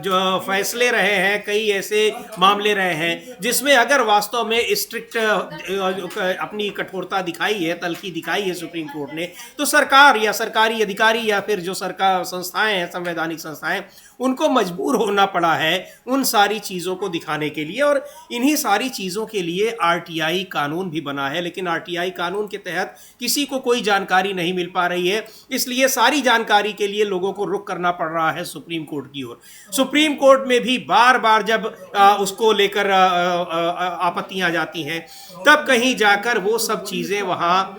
जो फैसले रहे हैं, कई ऐसे मामले रहे हैं जिसमें अगर वास्तव में स्ट्रिक्ट अपनी कठोरता दिखाई है, तलखी दिखाई है सुप्रीम कोर्ट ने, तो सरकार या सरकारी अधिकारी या फिर जो सरकार संस्थाएं हैं, संवैधानिक संस्थाएं, उनको मजबूर होना पड़ा है उन सारी चीज़ों को दिखाने के लिए। और इन्हीं सारी चीज़ों के लिए आरटीआई कानून भी बना है, लेकिन आरटीआई कानून के तहत किसी को कोई जानकारी नहीं मिल पा रही है, इसलिए सारी जानकारी के लिए लोगों को रुख करना पड़ रहा है सुप्रीम कोर्ट की ओर। सुप्रीम कोर्ट में भी बार बार जब उसको लेकर आपत्तियां जाती हैं तब कहीं जाकर वो सब चीज़ें वहाँ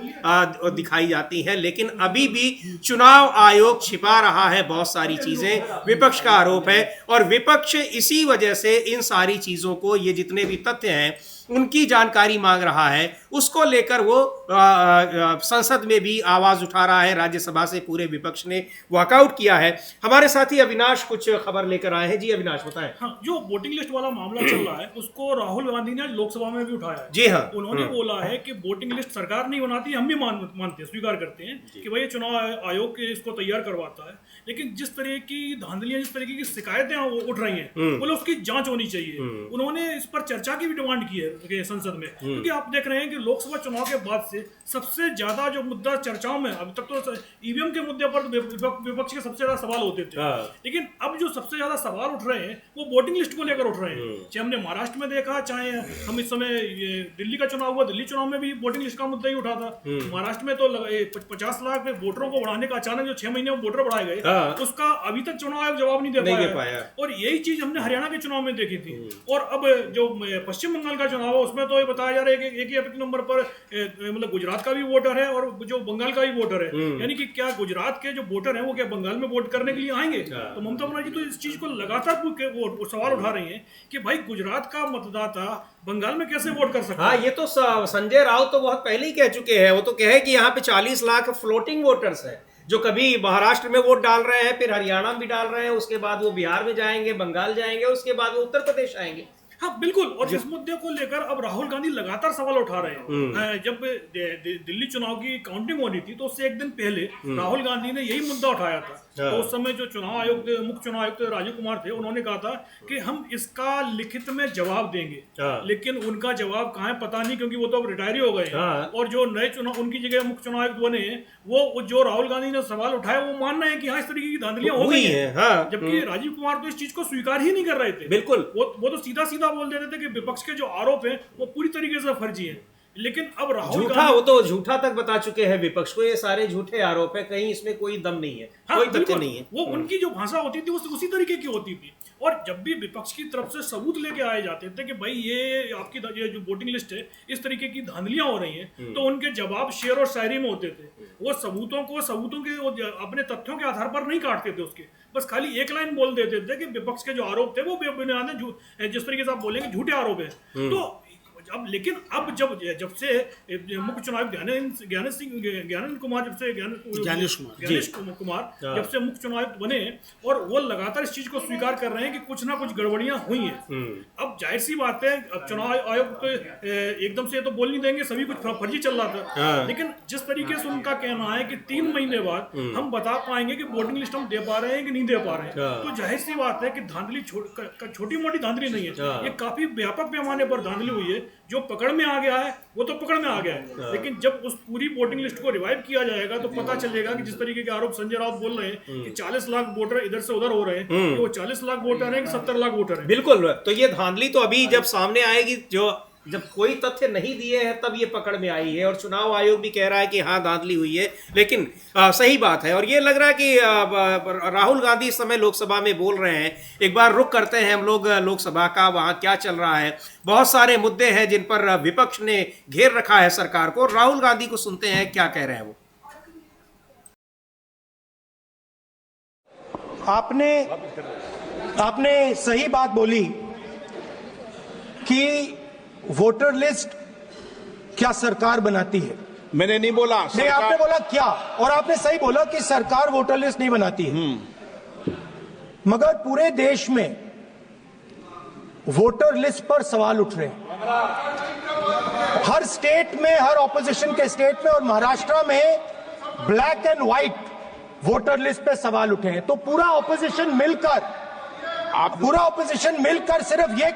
दिखाई जाती हैं, लेकिन अभी भी चुनाव आयोग छिपा रहा है बहुत सारी चीज़ें, विपक्ष का आरोप है। और विपक्ष इसी वजह से इन सारी चीजों को, ये जितने भी तथ्य हैं उनकी जानकारी मांग रहा है, उसको लेकर वो संसद में भी आवाज उठा रहा है। राज्यसभा से पूरे विपक्ष ने वॉकआउट किया है। हमारे साथी अविनाश कुछ खबर लेकर आए हैं। जी अविनाश बताएं। हाँ, जो वोटिंग लिस्ट वाला मामला चल रहा है उसको राहुल गांधी ने लोकसभा में भी उठाया है। जी हाँ, उन्होंने बोला है कि वोटिंग लिस्ट सरकार नहीं बनाती, हम भी मानते हैं, स्वीकार करते हैं कि भाई चुनाव आयोग इसको तैयार करवाता है, लेकिन जिस तरह की धांधलियां, जिस तरीके की शिकायतें उठ रही हैं, बोले उसकी जांच होनी चाहिए। उन्होंने इस पर चर्चा की भी डिमांड की है संसद में, क्योंकि आप देख रहे हैं कि लोकसभा चुनाव के बाद से सबसे ज्यादा जो मुद्दा चर्चाओं में, अभी तक तो ईवीएम के मुद्दे पर विपक्ष के सबसे ज्यादा सवाल होते थे, लेकिन अब जो सबसे ज्यादा सवाल उठ रहे हैं वो वोटिंग लिस्ट को लेकर उठ रहे हैं। चाहे हमने महाराष्ट्र में देखा, चाहे हम इस समय दिल्ली का चुनाव हुआ, दिल्ली चुनाव में भी वोटिंग लिस्ट का मुद्दा ही उठा था। महाराष्ट्र में तो 50 लाख वोटरों को बढ़ाने का अचानक जो 6 महीने में वोटर बढ़ाए गए, उसका अभी तक चुनाव आयोग जवाब नहीं दे पाया। और यही चीज हमने हरियाणा के चुनाव में देखी थी। और अब जो पश्चिम बंगाल का चुनाव है उसमें तो ये बताया जा रहा है कि एक ही एपिक नंबर पर मतलब गुजरात का भी वोटर है और जो बंगाल का भी वोटर है, यानी कि क्या गुजरात के जो वोटर हैं वो क्या बंगाल में वोट करने के लिए आएंगे? तो ममता बनर्जी तो इस चीज को लगातार वो सवाल उठा रही हैं कि भाई गुजरात का मतदाता बंगाल में कैसे वोट कर सकता है? हाँ, ये तो संजय राउत तो बहुत पहले ही कह चुके हैं। वो तो कहे कि यहाँ पे 40 लाख फ्लोटिंग वोटर्स है जो कभी महाराष्ट्र में वोट डाल रहे हैं, फिर हरियाणा में भी डाल रहे हैं, उसके बाद वो बिहार में जाएंगे, बंगाल जाएंगे, उसके बाद वो उत्तर प्रदेश आएंगे। हाँ बिल्कुल। और इस मुद्दे को लेकर अब राहुल गांधी लगातार सवाल उठा रहे हैं। जब दिल्ली चुनाव की काउंटिंग होनी थी तो उससे एक दिन पहले राहुल गांधी ने यही मुद्दा उठाया था हाँ। तो उस समय जो चुनाव आयुक्त, मुख्य चुनाव आयुक्त राजीव कुमार थे, उन्होंने कहा था कि हम इसका लिखित में जवाब देंगे। हाँ। लेकिन उनका जवाब कहाँ है पता नहीं, क्योंकि वो तो अब रिटायर ही हो गए हैं। हाँ। और जो नए चुनाव, उनकी जगह मुख्य चुनाव आयुक्त बने हैं, वो जो राहुल गांधी ने सवाल उठाया वो मान रहे हैं कि हाँ इस तरीके की धांधलियां हो हुई गई हैं। हैं, हाँ। जबकि राजीव कुमार तो इस चीज को स्वीकार ही नहीं कर रहे थे। बिल्कुल। वो तो सीधा सीधा बोल देते थे कि विपक्ष के जो आरोप हैं वो पूरी तरीके से फर्जी हैं। लेकिन अब राहुल झूठा, गांधी, वो तो झूठा तक बता चुके हैं विपक्ष को, ये सारे झूठे आरोप है, कहीं इसमें कोई दम नहीं है, हाँ, कोई तथ्य बिल्कुल। नहीं है। वो उनकी जो भाषा होती थी उसी तरीके की होती थी। और जब भी विपक्ष की तरफ से सबूत लेके आए जाते थे कि भाई ये आपकी ये जो वोटिंग लिस्ट है इस तरीके की धांधलियां हो रही हैं, तो उनके जवाब शेर और शायरी में होते थे। वो सबूतों के अपने तथ्यों के आधार पर नहीं काटते थे उसके, बस खाली एक लाइन बोल देते थे कि विपक्ष के जो आरोप थे वो बेबुनियाद है, जिस तरीके से आप बोलेंगे झूठे आरोप है। तो अब लेकिन अब जब से मुख्य चुनाव ज्ञानेश कुमार जब से मुख्य चुनाव आयुक्त बने और वो लगातार इस चीज को स्वीकार कर रहे हैं कि कुछ ना कुछ गड़बड़ियां हुई हैं। अब जाहिर सी बात है, अब चुनाव आयोग तो एकदम से तो बोल नहीं देंगे सभी कुछ फर्जी चल रहा था, लेकिन जिस तरीके से उनका कहना है कि 3 महीने बाद हम बता पाएंगे कि वोटिंग लिस्ट हम दे पा रहे हैं कि नहीं दे पा रहे हैं, तो जाहिर सी बात है कि धांधली छोटी मोटी धांधली नहीं है, ये काफी व्यापक पैमाने पर धांधली हुई है। जो पकड़ में आ गया है वो तो पकड़ में आ गया है, लेकिन जब उस पूरी वोटिंग लिस्ट को रिवाइव किया जाएगा तो पता चलेगा कि जिस तरीके के आरोप संजय राउत बोल रहे हैं कि 40 लाख वोटर इधर से उधर हो रहे हैं, कि वो 40 लाख वोटर हैं कि 70 लाख वोटर हैं। बिल्कुल। तो ये धांधली तो अभी जब सामने आएगी, जब कोई तथ्य नहीं दिए हैं तब ये पकड़ में आई है, और चुनाव आयोग भी कह रहा है कि हाँ धांधली हुई है, लेकिन सही बात है। और ये लग रहा है कि राहुल गांधी इस समय लोकसभा में बोल रहे हैं। एक बार रुख करते हैं हम लोग लोकसभा का, वहाँ क्या चल रहा है। बहुत सारे मुद्दे हैं जिन पर विपक्ष ने घेर रखा है सरकार को। राहुल गांधी को सुनते हैं क्या कह रहे हैं वो। आपने सही बात बोली कि वोटर लिस्ट क्या सरकार बनाती है। मैंने नहीं बोला, नहीं, आपने बोला क्या, और आपने सही बोला कि सरकार वोटर लिस्ट नहीं बनाती है। मगर पूरे देश में वोटर लिस्ट पर सवाल उठ रहे हैं, हर स्टेट में, हर ऑपोजिशन के स्टेट में, और महाराष्ट्र में black and white voter list पे सवाल उठे हैं। तो पूरा ऑपोजिशन मिलकर सिर्फ ये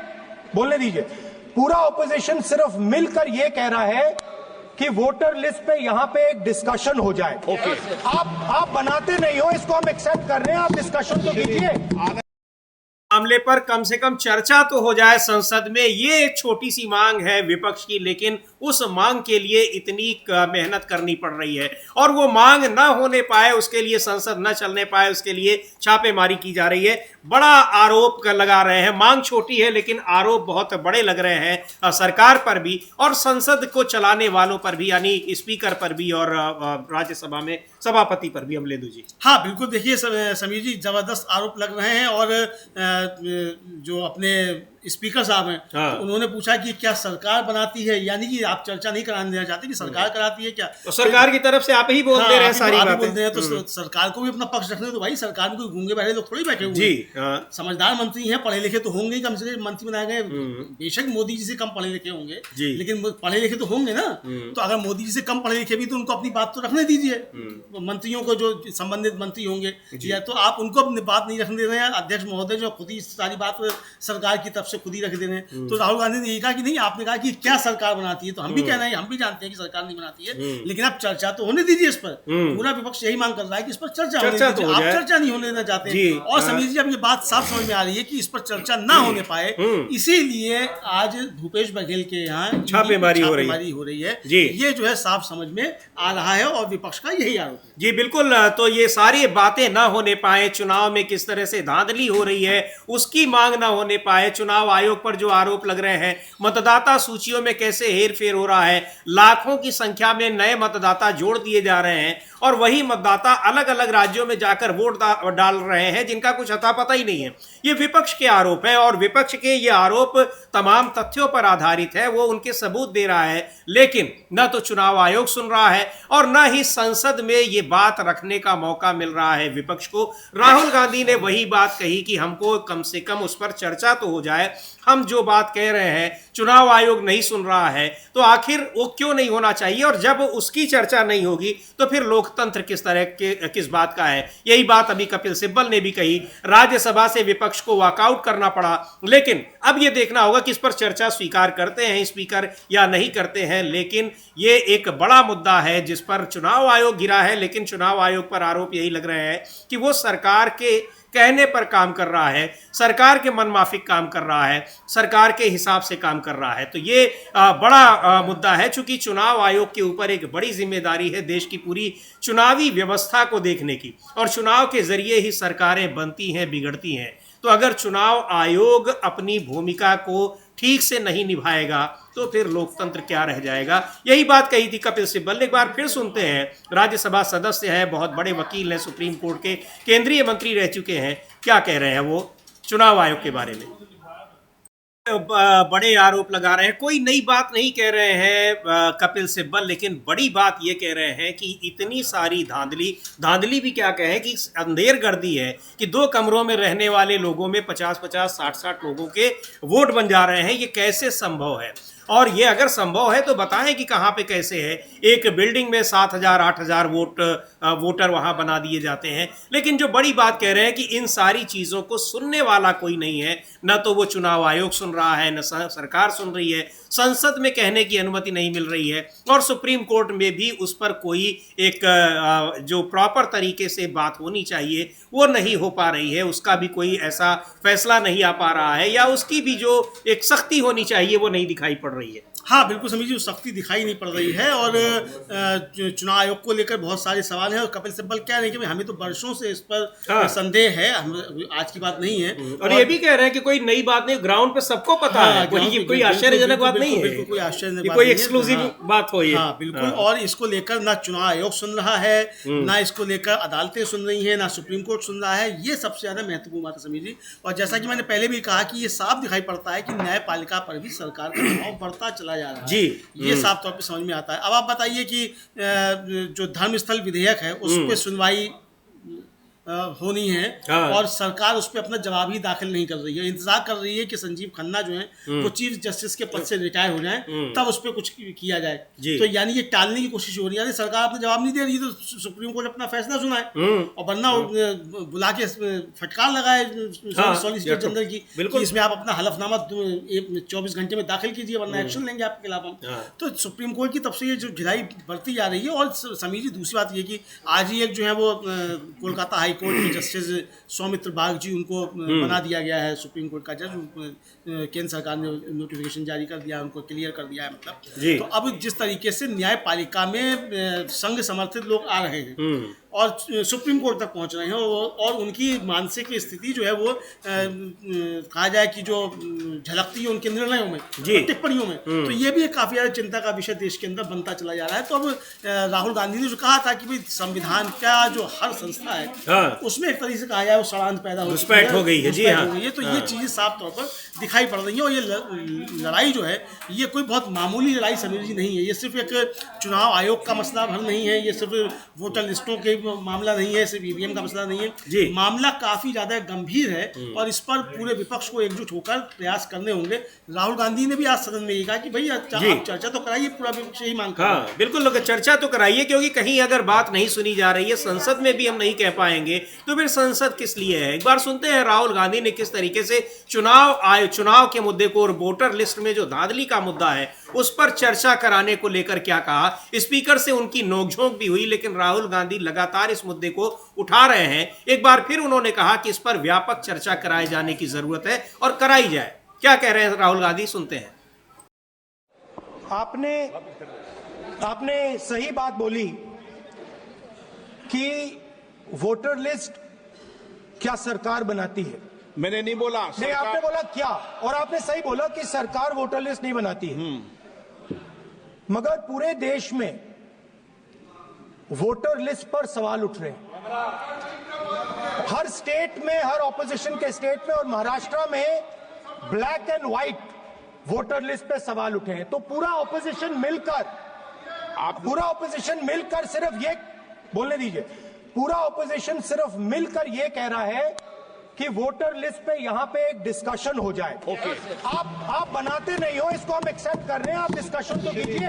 बोलने दीजिए, पूरा ऑपोजिशन सिर्फ मिलकर ये कह रहा है कि वोटर लिस्ट पे यहां पे एक डिस्कशन हो जाए। ओके। आप बनाते नहीं हो, इसको हम एक्सेप्ट कर रहे हैं, आप डिस्कशन तो कीजिए। मामले पर कम से कम चर्चा तो हो जाए संसद में, ये एक छोटी सी मांग है विपक्ष की, लेकिन उस मांग के लिए इतनी मेहनत करनी पड़ रही है, और वो मांग ना होने पाए, उसके लिए संसद न चलने पाए, उसके लिए छापेमारी की जा रही है। बड़ा आरोप लगा रहे हैं, मांग छोटी है लेकिन आरोप बहुत बड़े लग रहे हैं सरकार पर भी और संसद को चलाने वालों पर भी, यानी स्पीकर पर भी और राज्यसभा में सभापति पर भी। अमलेदु जी। हाँ बिल्कुल, देखिए समीर जी, जबरदस्त आरोप लग रहे हैं। और जो अपने स्पीकर साहब हैं, हाँ। तो उन्होंने पूछा कि क्या सरकार बनाती है, यानी कि आप चर्चा नहीं कराने देना चाहते कि सरकार कराती है क्या। तो सरकार की तरफ से आप ही बोल दे रहे हैं सारी बातें। बोलते हैं तो सरकार को भी अपना पक्ष रखने दो भाई। सरकार में कोई गूंगे बैठे लोग थोड़ी बैठे हुए जी। हैं। समझदार मंत्री हैं, पढ़े लिखे तो होंगे, कम से कम मंत्री बनाए गए। बेशक मोदी जी से कम पढ़े लिखे होंगे, लेकिन पढ़े लिखे तो होंगे ना। तो अगर मोदी जी से कम पढ़े लिखे भी तो उनको अपनी बात तो रखने दीजिए। मंत्रियों को, जो संबंधित मंत्री होंगे, या तो आप उनको अपनी बात नहीं रखने दे रहे हैं। अध्यक्ष महोदय जो खुद ही सारी बात सरकार की तरफ से खुद ही रख दे रहे हैं। तो राहुल गांधी ने ये कहा कि नहीं, आपने कहा कि क्या सरकार बनाती है, तो हम भी कह रहे हैं, हम भी जानते हैं कि सरकार नहीं बनाती है, लेकिन आप चर्चा तो होने दीजिए इस पर। पूरा विपक्ष यही मांग कर रहा है कि इस पर चर्चा होने दीजिए। आप चर्चा नहीं होने देना चाहते। और समीर जी, अब ये बात साफ समझ में आ रही है कि इस पर चर्चा ना होने पाए, इसीलिए आज भूपेश बघेल के यहाँ छापेमारी हो रही है। ये जो है साफ समझ में आ रहा है, और विपक्ष का यही आरोप है। जी बिल्कुल। तो ये सारी बातें ना होने पाए, चुनाव में किस तरह से धांधली हो रही है उसकी मांग ना होने पाए, चुनाव आयोग पर जो आरोप लग रहे हैं, मतदाता सूचियों में कैसे हेरफेर हो रहा है, लाखों की संख्या में नए मतदाता जोड़ दिए जा रहे हैं, और वही मतदाता अलग अलग राज्यों में जाकर वोट डाल रहे हैं जिनका कुछ अता पता ही नहीं है। ये विपक्ष के आरोप है, और विपक्ष के ये आरोप तमाम तथ्यों पर आधारित है, वो उनके सबूत दे रहा है, लेकिन न तो चुनाव आयोग सुन रहा है और न ही संसद में ये बात रखने का मौका मिल रहा है विपक्ष को। राहुल गांधी ने वही बात कही कि हमको कम से कम उस पर चर्चा तो हो जाए, हम जो बात कह रहे हैं चुनाव आयोग नहीं सुन रहा है, तो आखिर वो क्यों नहीं होना चाहिए, और जब उसकी चर्चा नहीं होगी तो फिर लोकतंत्र लोकतंत्र किस तरह के किस बात का है। यही बात अभी कपिल सिब्बल ने भी कही। राज्यसभा से विपक्ष को वॉकआउट करना पड़ा, लेकिन अब यह देखना होगा कि इस पर चर्चा स्वीकार करते हैं स्पीकर या नहीं करते हैं। लेकिन ये एक बड़ा मुद्दा है जिस पर चुनाव आयोग गिरा है, लेकिन चुनाव आयोग पर आरोप यही लग रहे हैं कि वो सरकार के कहने पर काम कर रहा है, सरकार के मनमाफिक काम कर रहा है, सरकार के हिसाब से काम कर रहा है। तो ये बड़ा मुद्दा है, चूंकि चुनाव आयोग के ऊपर एक बड़ी जिम्मेदारी है देश की पूरी चुनावी व्यवस्था को देखने की, और चुनाव के जरिए ही सरकारें बनती हैं, बिगड़ती हैं। तो अगर चुनाव आयोग अपनी भूमिका को ठीक से नहीं निभाएगा तो फिर लोकतंत्र क्या रह जाएगा। यही बात कही थी कपिल सिब्बल ने। एक बार फिर सुनते हैं, राज्यसभा सदस्य है, बहुत बड़े वकील हैं, सुप्रीम कोर्ट के केंद्रीय मंत्री रह चुके हैं, क्या कह रहे हैं वो चुनाव आयोग के बारे में। बड़े आरोप लगा रहे हैं, कोई नई बात नहीं कह रहे हैं कपिल सिब्बल, लेकिन बड़ी बात ये कह रहे हैं कि इतनी सारी धांधली भी क्या कहें कि अंधेरगर्दी है कि 2 कमरों में रहने वाले लोगों में 50-50, 60-60 लोगों के वोट बन जा रहे हैं। ये कैसे संभव है, और ये अगर संभव है तो बताएं कि कहाँ पे कैसे है। एक बिल्डिंग में 7,000-8,000 वोटर वहाँ बना दिए जाते हैं। लेकिन जो बड़ी बात कह रहे हैं कि इन सारी चीज़ों को सुनने वाला कोई नहीं है, न तो वो चुनाव आयोग सुन रहा है, न सरकार सुन रही है, संसद में कहने की अनुमति नहीं मिल रही है, और सुप्रीम कोर्ट में भी उस पर कोई एक जो प्रॉपर तरीके से बात होनी चाहिए वो नहीं हो पा रही है। उसका भी कोई ऐसा फैसला नहीं आ पा रहा है, या उसकी भी जो एक सख्ती होनी चाहिए वो नहीं दिखाई पड़ रही है। हाँ बिल्कुल समीर जी, सख्ती दिखाई नहीं पड़ रही है, और चुनाव आयोग को लेकर बहुत सारे सवाल हैं। और कपिल सिब्बल कह रहे हैं कि हमें तो वर्षों से इस पर संदेह है, आज की बात नहीं है। और ये भी कह रहे हैं कि कोई नई बात नहीं, ग्राउंड पे सबको पता है, कोई आश्चर्यजनक बात नहीं है, बिल्कुल कोई आश्चर्यजनक बात कोई नहीं है, एक्सक्लूसिव बात हो ये। हाँ बिल्कुल। और इसको लेकर ना चुनाव आयोग सुन रहा है, ना इसको लेकर अदालतें सुन रही हैं, ना सुप्रीम कोर्ट सुन रहा है। ये सबसे ज्यादा महत्वपूर्ण बात है समीर जी। और जैसा कि मैंने पहले भी कहा कि ये साफ दिखाई पड़ता है कि न्यायपालिका पर भी सरकार का दबाव बढ़ता चला जा रहा है जी, ये साफ तौर पे समझ में आता है। अब आप बताइए कि जो धर्मस्थल विधेयक है उस पर सुनवाई होनी है, हाँ। और सरकार उस पर अपना जवाब ही दाखिल नहीं कर रही है। इंतजार कर रही है कि संजीव खन्ना जो है वो चीफ जस्टिस के पद से रिटायर हो जाए, तब उस पर कुछ किया जाए। तो यानी ये टालने की कोशिश हो रही है। सरकार अपना जवाब नहीं दे रही तो सुप्रीम कोर्ट अपना फैसला सुनाए, और वरना बुला के फटकार लगाए सॉलिसिटर जनरल की कि इसमें आप अपना हलफनामा 24 घंटे में दाखिल कीजिए, वरना एक्शन लेंगे आपके खिलाफ हम। तो सुप्रीम कोर्ट की तरफ से ये जो ढिलाई बढ़ती जा रही है। और समीर जी दूसरी बात ये कि आज ही एक जो है वो कोलकाता हाई कोर्ट में जस्टिस सौमित्र बाग जी, उनको बना दिया गया है सुप्रीम कोर्ट का जज। केंद्र सरकार ने नोटिफिकेशन जारी कर दिया, उनको क्लियर कर दिया है मतलब। तो अब जिस तरीके से न्यायपालिका में संघ समर्थित लोग आ रहे हैं और सुप्रीम कोर्ट तक पहुंच रहे हैं, और उनकी मानसिक स्थिति जो है वो कहा जाए कि जो झलकती है उनके निर्णयों में, टिप्पणियों में, तो ये भी एक काफी ज्यादा चिंता का विषय देश के अंदर बनता चला जा रहा है। तो अब राहुल गांधी ने जो कहा था कि भाई संविधान का जो हर संस्था है उसमें एक तरीके से कहा जाए वो षड्यंत्र पैदा हो गई है। जी हाँ, तो ये चीजें साफ तौर पर दिखाई पड़ रही है। और ये लड़ाई जो है ये कोई बहुत मामूली लड़ाई समीर जी नहीं है। ये सिर्फ एक चुनाव आयोग का मसला हल नहीं है, ये सिर्फ वोटर लिस्टों के मामला नहीं है, सिर्फ ईवीएम का मसला नहीं है। मामला काफी ज्यादा गंभीर है, और इस पर पूरे विपक्ष को एकजुट होकर प्रयास करने होंगे। राहुल गांधी ने भी आज सदन में ये कहा कि भाई आप चर्चा तो कराइए, पूरा विपक्ष यही मांग हाँ बिल्कुल लोग चर्चा तो कराइए, क्योंकि कहीं अगर बात नहीं सुनी जा रही है, संसद में भी हम नहीं कह पाएंगे, तो फिर संसद किस लिए है। एक बार सुनते हैं राहुल गांधी ने किस तरीके से चुनाव के मुद्दे को और वोटर लिस्ट में जो धांधली का मुद्दा है उस पर चर्चा कराने को लेकर क्या कहा। स्पीकर से उनकी नोकझोंक भी हुई, लेकिन राहुल गांधी लगातार इस मुद्दे को उठा रहे हैं। एक बार फिर उन्होंने कहा कि इस पर व्यापक चर्चा कराए जाने की जरूरत है और कराई जाए। क्या कह रहे हैं राहुल गांधी, सुनते हैं। आपने सही बात बोली कि वोटर लिस्ट क्या सरकार बनाती है। मैंने नहीं बोला, नहीं आपने बोला क्या, और आपने सही बोला कि सरकार वोटर लिस्ट नहीं बनाती है। मगर पूरे देश में वोटर लिस्ट पर सवाल उठ रहे हैं। हर स्टेट में, हर ऑपोजिशन के स्टेट में और महाराष्ट्र में black and white voter list पे सवाल उठे हैं। तो पूरा ऑपोजिशन मिलकर सिर्फ ये बोलने दीजिए, पूरा ऑपोजिशन सिर्फ मिलकर ये कह रहा है कि वोटर लिस्ट पे यहां पे एक डिस्कशन हो जाए। आप बनाते नहीं हो, इसको हम एक्सेप्ट कर रहे हैं, आप डिस्कशन तो कीजिए।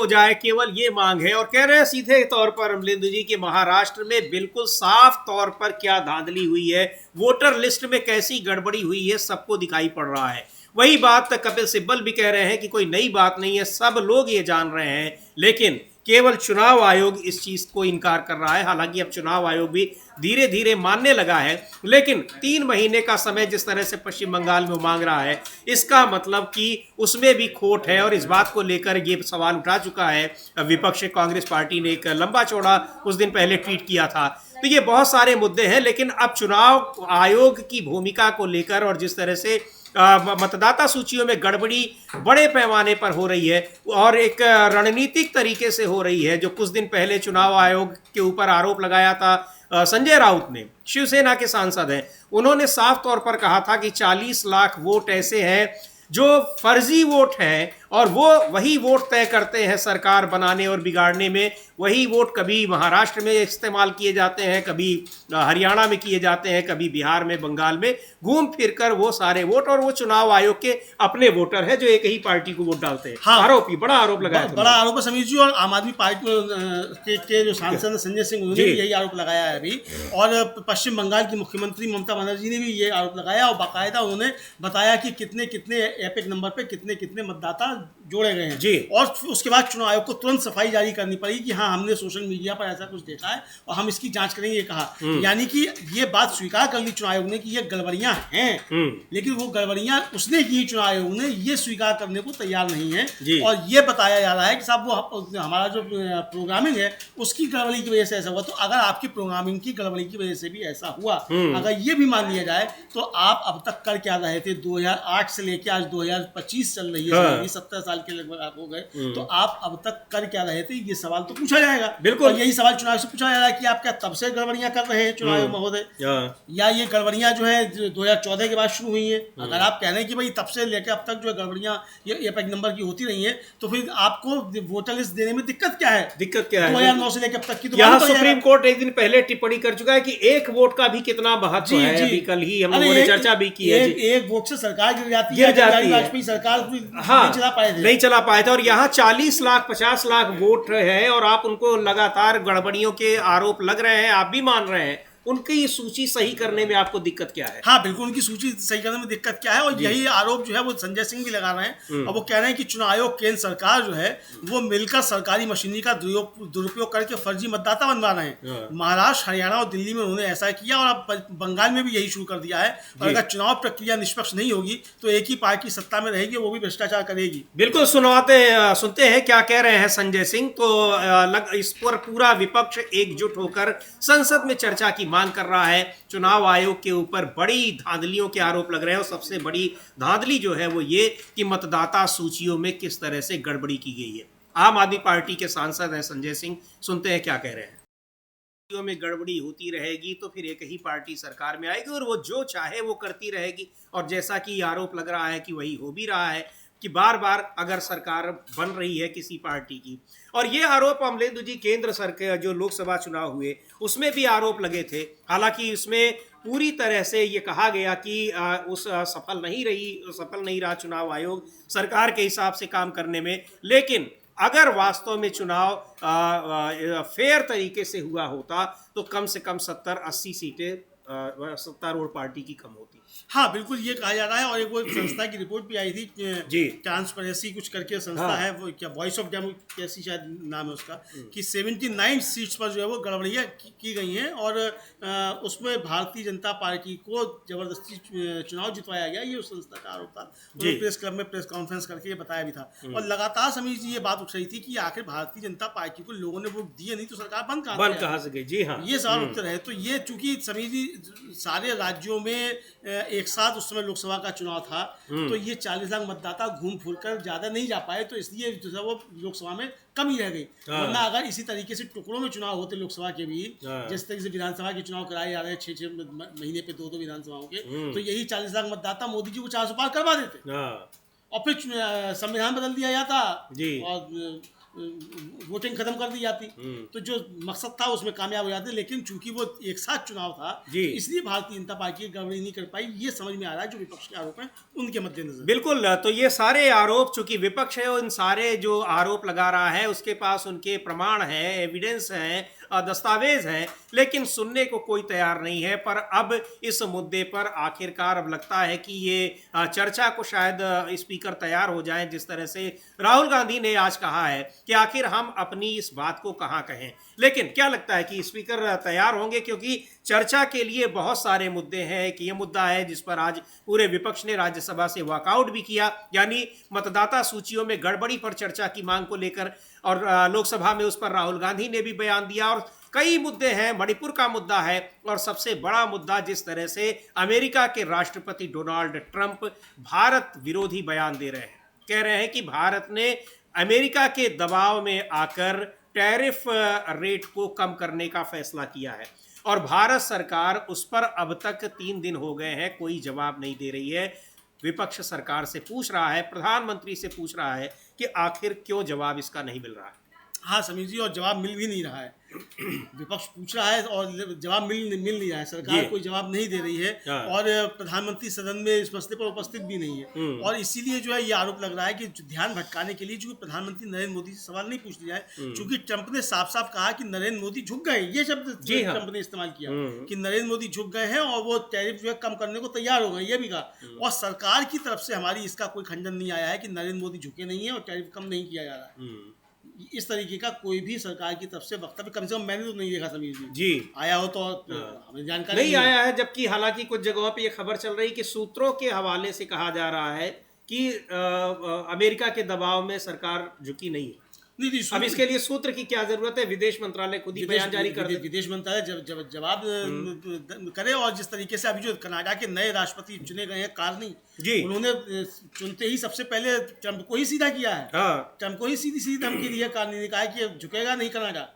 हो जाए, केवल ये मांग है। और कह रहे हैं सीधे तौर पर अमलेंदु जी कि महाराष्ट्र में बिल्कुल साफ तौर पर क्या धांधली हुई है, वोटर लिस्ट में कैसी गड़बड़ी हुई है, सबको दिखाई पड़ रहा है। वही बात कपिल सिब्बल भी कह रहे हैं कि कोई नई बात नहीं है, सब लोग ये जान रहे हैं, लेकिन केवल चुनाव आयोग इस चीज को इनकार कर रहा है। हालांकि अब चुनाव आयोग भी धीरे धीरे मानने लगा है, लेकिन 3 महीने का समय जिस तरह से पश्चिम बंगाल में मांग रहा है, इसका मतलब कि उसमें भी खोट है। और इस बात को लेकर ये सवाल उठा चुका है विपक्ष। कांग्रेस पार्टी ने एक लंबा चौड़ा कुछ दिन पहले ट्वीट किया था। तो ये बहुत सारे मुद्दे हैं, लेकिन अब चुनाव आयोग की भूमिका को लेकर और जिस तरह से मतदाता सूचियों में गड़बड़ी बड़े पैमाने पर हो रही है और एक रणनीतिक तरीके से हो रही है, जो कुछ दिन पहले चुनाव आयोग के ऊपर आरोप लगाया था संजय राउत ने, शिवसेना के सांसद हैं, उन्होंने साफ तौर पर कहा था कि 40 लाख वोट ऐसे हैं जो फर्जी वोट हैं और वो वही वोट तय करते हैं सरकार बनाने और बिगाड़ने में। वही वोट कभी महाराष्ट्र में इस्तेमाल किए जाते हैं, कभी हरियाणा में किए जाते हैं, कभी बिहार में, बंगाल में, घूम फिर कर वो सारे वोट, और वो चुनाव आयोग के अपने वोटर हैं जो एक ही पार्टी को वोट डालते हैं। हाँ, आरोपी बड़ा आरोप लगाया, बड़ा आरोप है समीर जी। और आम आदमी पार्टी के जो सांसद संजय सिंह, उन्होंने भी यही आरोप लगाया है अभी। और पश्चिम बंगाल की मुख्यमंत्री ममता बनर्जी ने भी ये आरोप लगाया और बाकायदा उन्होंने बताया कि कितने कितने एपिक नंबर पे कितने कितने मतदाता जोड़े गए हैं जी। और उसके बाद चुनाव आयोग को तुरंत सफाई जारी करनी पड़ी कि हाँ, हमने सोशल मीडिया पर ऐसा कुछ देखा है और हम इसकी जांच करेंगे, ये कहा। यानी कि ये बात स्वीकार कर ली चुनाव आयोग ने कि ये गड़बड़ियां हैं, लेकिन वो गड़बड़ियां उसने की, चुनाव आयोग ने ये स्वीकार करने को तैयार नहीं है। और ये बताया जा रहा है कि साहब वो हमारा जो प्रोग्रामिंग है उसकी गड़बड़ी की वजह से ऐसा हुआ। तो अगर आपकी प्रोग्रामिंग की गड़बड़ी की वजह से भी ऐसा हुआ, अगर ये भी मान लिया जाए, तो आप अब तक कर क्या रहे थे? 2008 से लेकर आज 2025 चल रही है, 70 साल के लगभग आप हो गए, तो आप अब तक कर क्या रहे थे? ये सवाल तो पूछा जाएगा। बिल्कुल, और यही सवाल चुनाव से पूछा जा रहा है कि आप क्या तब से गड़बड़ियां कर रहे हैं चुनाव महोदय, या ये गड़बड़ियां जो है 2014 के बाद शुरू हुई हैं? अगर आप कह रहे हैं कि भाई तब से लेकर अब तक जो गड़बड़ियां ये एपिक नंबर की होती रही हैं, तो फिर आपको वोटर लिस्ट देने में दिक्कत क्या है? 2009 से लेकर अब तक की। यहाँ सुप्रीम कोर्ट एक दिन पहले टिप्पणी कर चुका है कि एक वोट का भी कितना महत्व है। अभी कल ही हम लोगों ने चर्चा भी की है। एक वोट से सरकार गिर जाती है। वाजपेयी सरकार नहीं चला पाए थे और यहाँ 40 लाख 50 लाख वोट है और आप उनको लगातार गड़बड़ियों के आरोप लग रहे हैं, आप भी मान रहे हैं। उनकी सूची सही करने में आपको दिक्कत क्या है? हाँ, बिल्कुल, उनकी सूची सही करने में दिक्कत क्या है, और यही आरोप जो है वो संजय सिंह भी लगा रहे हैं। और वो कह रहे हैं कि चुनाव आयोग, केंद्र सरकार जो है वो मिलकर सरकारी मशीनरी का दुरुपयोग करके फर्जी मतदाता बनवा रहे हैं। महाराष्ट्र, हरियाणा और दिल्ली में उन्होंने ऐसा किया और अब बंगाल में भी यही शुरू कर दिया है। और अगर चुनाव प्रक्रिया निष्पक्ष नहीं होगी तो एक ही पार्टी सत्ता में रहेगी, वो भी भ्रष्टाचार करेगी। बिल्कुल, सुनते हैं क्या कह रहे हैं संजय सिंह। तो इस पर पूरा विपक्ष एकजुट होकर संसद में चर्चा की मांग कर रहा है। चुनाव आयोग के ऊपर बड़ी धांधलियों के आरोप लग रहे हैं और सबसे बड़ी धांधली जो है वो ये कि मतदाता सूचियों में किस तरह से गड़बड़ी की गई है। आम आदमी पार्टी के सांसद हैं संजय सिंह, सुनते हैं क्या कह रहे हैं। सूचियों में गड़बड़ी होती रहेगी तो फिर एक ही पार्टी सरकार में आएगी और वो जो चाहे वो करती रहेगी। और जैसा कि आरोप लग रहा है कि वही हो भी रहा है कि बार बार अगर सरकार बन रही है किसी पार्टी की। और ये आरोप अमलेंदु जी, केंद्र सरकार जो लोकसभा चुनाव हुए उसमें भी आरोप लगे थे। हालांकि उसमें पूरी तरह से ये कहा गया कि सफल नहीं रहा चुनाव आयोग सरकार के हिसाब से काम करने में। लेकिन अगर वास्तव में चुनाव फेयर तरीके से हुआ होता तो कम से कम 70-80 सीटें सत्तारूढ़ पार्टी की कम होती। हाँ, बिल्कुल, ये कहा जा रहा है। और एक वो संस्था की रिपोर्ट भी आई थी जी, ट्रांसपेरेंसी कुछ करके संस्था है, वो क्या वॉइस ऑफ डेमोक्रेसी शायद नाम है उसका, कि 79 सीट्स पर जो है वो गड़बड़ियाँ की गई हैं और उसमें भारतीय जनता पार्टी को जबरदस्ती चुनाव जितवाया गया। ये उस संस्था का आरोप था। प्रेस क्लब में प्रेस कॉन्फ्रेंस करके ये बताया भी था। और लगातार समीर जी ये बात उठ रही थी कि आखिर भारतीय जनता पार्टी को लोगों ने वोट दिए नहीं तो सरकार बन कहाँ से गई? जी हाँ, ये सवाल उठते रहे। तो ये चूंकि समीर जी सारे राज्यों में एक साथ उस समय लोकसभा का चुनाव था, तो ये 40 लाख मतदाता घूम फूल कर ज्यादा नहीं जा पाए, तो इसलिए जो है वो लोकसभा में कम ही रह गई। वरना अगर इसी तरीके से टुकड़ों में चुनाव होते लोकसभा के भी, जिस तरीके से विधानसभा के चुनाव कराए जा रहे हैं 6-6 महीने पे 2-2 विधानसभाओं के, तो यही 40 लाख मतदाता मोदी जी को 400 पार करवा देते और फिर संविधान बदल दिया जाता और वोटिंग खत्म कर दी जाती, तो जो मकसद था उसमें कामयाब हो जाते। लेकिन चूंकि वो एक साथ चुनाव था, जी। इसलिए भारतीय जनता पार्टी गड़बड़ी नहीं कर पाई। ये समझ में आ रहा है जो विपक्ष के आरोप हैं उनके मद्देनजर। बिल्कुल, तो ये सारे आरोप, चूंकि विपक्ष है, उन सारे जो आरोप लगा रहा है उसके पास उनके प्रमाण है, एविडेंस है, दस्तावेज है, लेकिन सुनने को कोई तैयार नहीं है। पर अब इस मुद्दे पर आखिरकार अब लगता है कि ये चर्चा को शायद स्पीकर तैयार हो जाए, जिस तरह से राहुल गांधी ने आज कहा है कि आखिर हम अपनी इस बात को कहां कहें। लेकिन क्या लगता है कि स्पीकर तैयार होंगे, क्योंकि चर्चा के लिए बहुत सारे मुद्दे हैं। एक ये मुद्दा है जिस पर आज पूरे विपक्ष ने राज्यसभा से वॉकआउट भी किया, यानी मतदाता सूचियों में गड़बड़ी पर चर्चा की मांग को लेकर, और लोकसभा में उस पर राहुल गांधी ने भी बयान दिया। और कई मुद्दे हैं, मणिपुर का मुद्दा है, और सबसे बड़ा मुद्दा जिस तरह से अमेरिका के राष्ट्रपति डोनाल्ड ट्रंप भारत विरोधी बयान दे रहे हैं। कह रहे हैं कि भारत ने अमेरिका के दबाव में आकर टैरिफ रेट को कम करने का फैसला किया है, और भारत सरकार उस पर अब तक 3 दिन हो गए हैं कोई जवाब नहीं दे रही है। विपक्ष सरकार से पूछ रहा है, प्रधानमंत्री से पूछ रहा है कि आखिर क्यों जवाब इसका नहीं मिल रहा है। हाँ समीर जी, और जवाब मिल भी नहीं रहा है। विपक्ष पूछ रहा है और जवाब मिल नहीं रहा है। सरकार कोई जवाब नहीं दे रही है, और प्रधानमंत्री सदन में इस मसले पर उपस्थित भी नहीं है। और इसीलिए जो है ये आरोप लग रहा है कि ध्यान भटकाने के लिए जो प्रधानमंत्री नरेंद्र मोदी से सवाल नहीं पूछ लिया है, क्योंकि ट्रंप ने साफ साफ कहा कि नरेंद्र मोदी झुक गए। ये शब्द ट्रंप ने इस्तेमाल किया कि नरेंद्र मोदी झुक गए हैं और वो टैरिफ जो है कम करने को तैयार हो गए, ये भी कहा। और सरकार की तरफ से हमारी इसका कोई खंडन नहीं आया है कि नरेंद्र मोदी झुके नहीं है और टैरिफ कम नहीं किया जा रहा है। इस तरीके का कोई भी सरकार की तरफ से वक्तव्य कम से कम मैंने तो नहीं देखा समीर जी। आया हो तो हमें जानकारी नहीं आया है। जबकि हालांकि कुछ जगहों पे ये खबर चल रही कि सूत्रों के हवाले से कहा जा रहा है कि अमेरिका के दबाव में सरकार झुकी नहीं है। अब इसके लिए सूत्र की क्या जरूरत है? विदेश मंत्रालय खुद ही बयान जारी कर दे। विदेश मंत्रालय जवाब करे। और जिस तरीके से अभी जो कनाडा के नए राष्ट्रपति चुने गए हैं कार्नी जी, उन्होंने चुनते ही सबसे पहले ट्रंप को ही सीधा किया है। ट्रंप को ही सीधी धमकी दी है। कार्नी ने कहा कि झुकेगा नहीं कनाडा।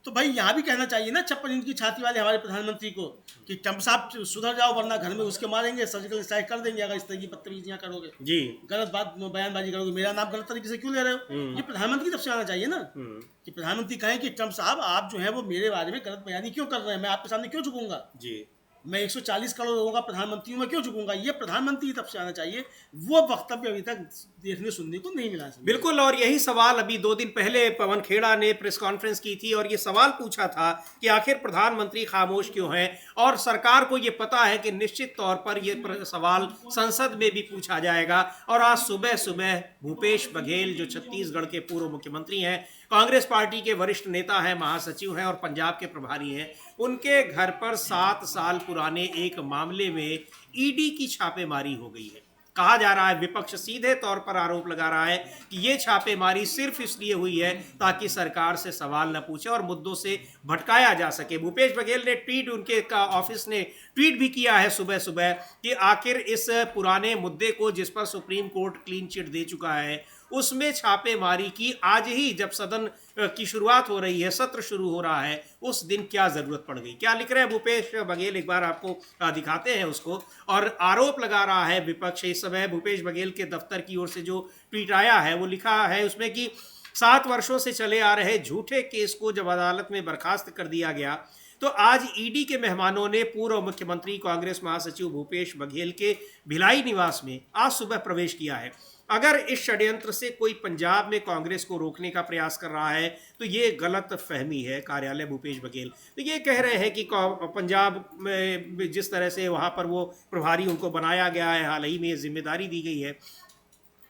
तो भाई यहाँ भी कहना चाहिए ना 56 इंच की छाती वाले हमारे प्रधानमंत्री को कि ट्रंप साहब सुधर जाओ, वरना घर में उसके मारेंगे, सर्जिकल स्ट्राइक कर देंगे अगर इस तरह की बदतमीजियां करोगे जी, गलत बात बयानबाजी करोगे। मेरा नाम गलत तरीके से क्यों ले रहे हो? ये प्रधानमंत्री की तरफ से आना चाहिए ना कि प्रधानमंत्री कहें कि ट्रंप साहब आप जो है वो मेरे बारे में गलत बयानी क्यों कर रहे हैं, मैं आपके सामने क्यों झुकूंगा जी, मैं 140 करोड़ लोगों का प्रधानमंत्री हूं, मैं क्यों झुकूंगा? ये प्रधानमंत्री की तरफ से आना चाहिए। वो वक्तव्य अभी तक देखने सुनने को नहीं मिला। बिल्कुल, और यही सवाल अभी 2 दिन पहले पवन खेड़ा ने प्रेस कॉन्फ्रेंस की थी और ये सवाल पूछा था कि आखिर प्रधानमंत्री खामोश क्यों हैं, और सरकार को ये पता है कि निश्चित तौर पर ये सवाल संसद में भी पूछा जाएगा। और आज सुबह सुबह भूपेश बघेल जो छत्तीसगढ़ के पूर्व मुख्यमंत्री हैं, कांग्रेस पार्टी के वरिष्ठ नेता हैं, महासचिव हैं और पंजाब के प्रभारी हैं, उनके घर पर 7 साल पुराने एक मामले में ईडी की छापेमारी हो गई है। कहा जा रहा है, विपक्ष सीधे तौर पर आरोप लगा रहा है कि ये छापेमारी सिर्फ इसलिए हुई है ताकि सरकार से सवाल न पूछे और मुद्दों से भटकाया जा सके। भूपेश बघेल ने ट्वीट, उनके ऑफिस ने ट्वीट भी किया है सुबह सुबह कि आखिर इस पुराने मुद्दे को जिस पर सुप्रीम कोर्ट क्लीन चिट दे चुका है उसमें छापेमारी की आज ही जब सदन की शुरुआत हो रही है, सत्र शुरू हो रहा है, उस दिन क्या जरूरत पड़ गई। क्या लिख रहे हैं भूपेश बघेल, एक बार आपको दिखाते हैं उसको। और आरोप लगा रहा है विपक्ष इस समय, भूपेश बघेल के दफ्तर की ओर से जो ट्वीट आया है वो लिखा है उसमें कि 7 वर्षों से चले आ रहे झूठे केस को जब अदालत में बर्खास्त कर दिया गया तो आज ईडी के मेहमानों ने पूर्व मुख्यमंत्री कांग्रेस महासचिव भूपेश बघेल के भिलाई निवास में आज सुबह प्रवेश किया है। अगर इस षड्यंत्र से कोई पंजाब में कांग्रेस को रोकने का प्रयास कर रहा है तो ये गलत फहमी है। कार्यालय भूपेश बघेल तो ये कह रहे हैं कि पंजाब में जिस तरह से वहाँ पर वो प्रभारी उनको बनाया गया है, हाल ही में जिम्मेदारी दी गई है।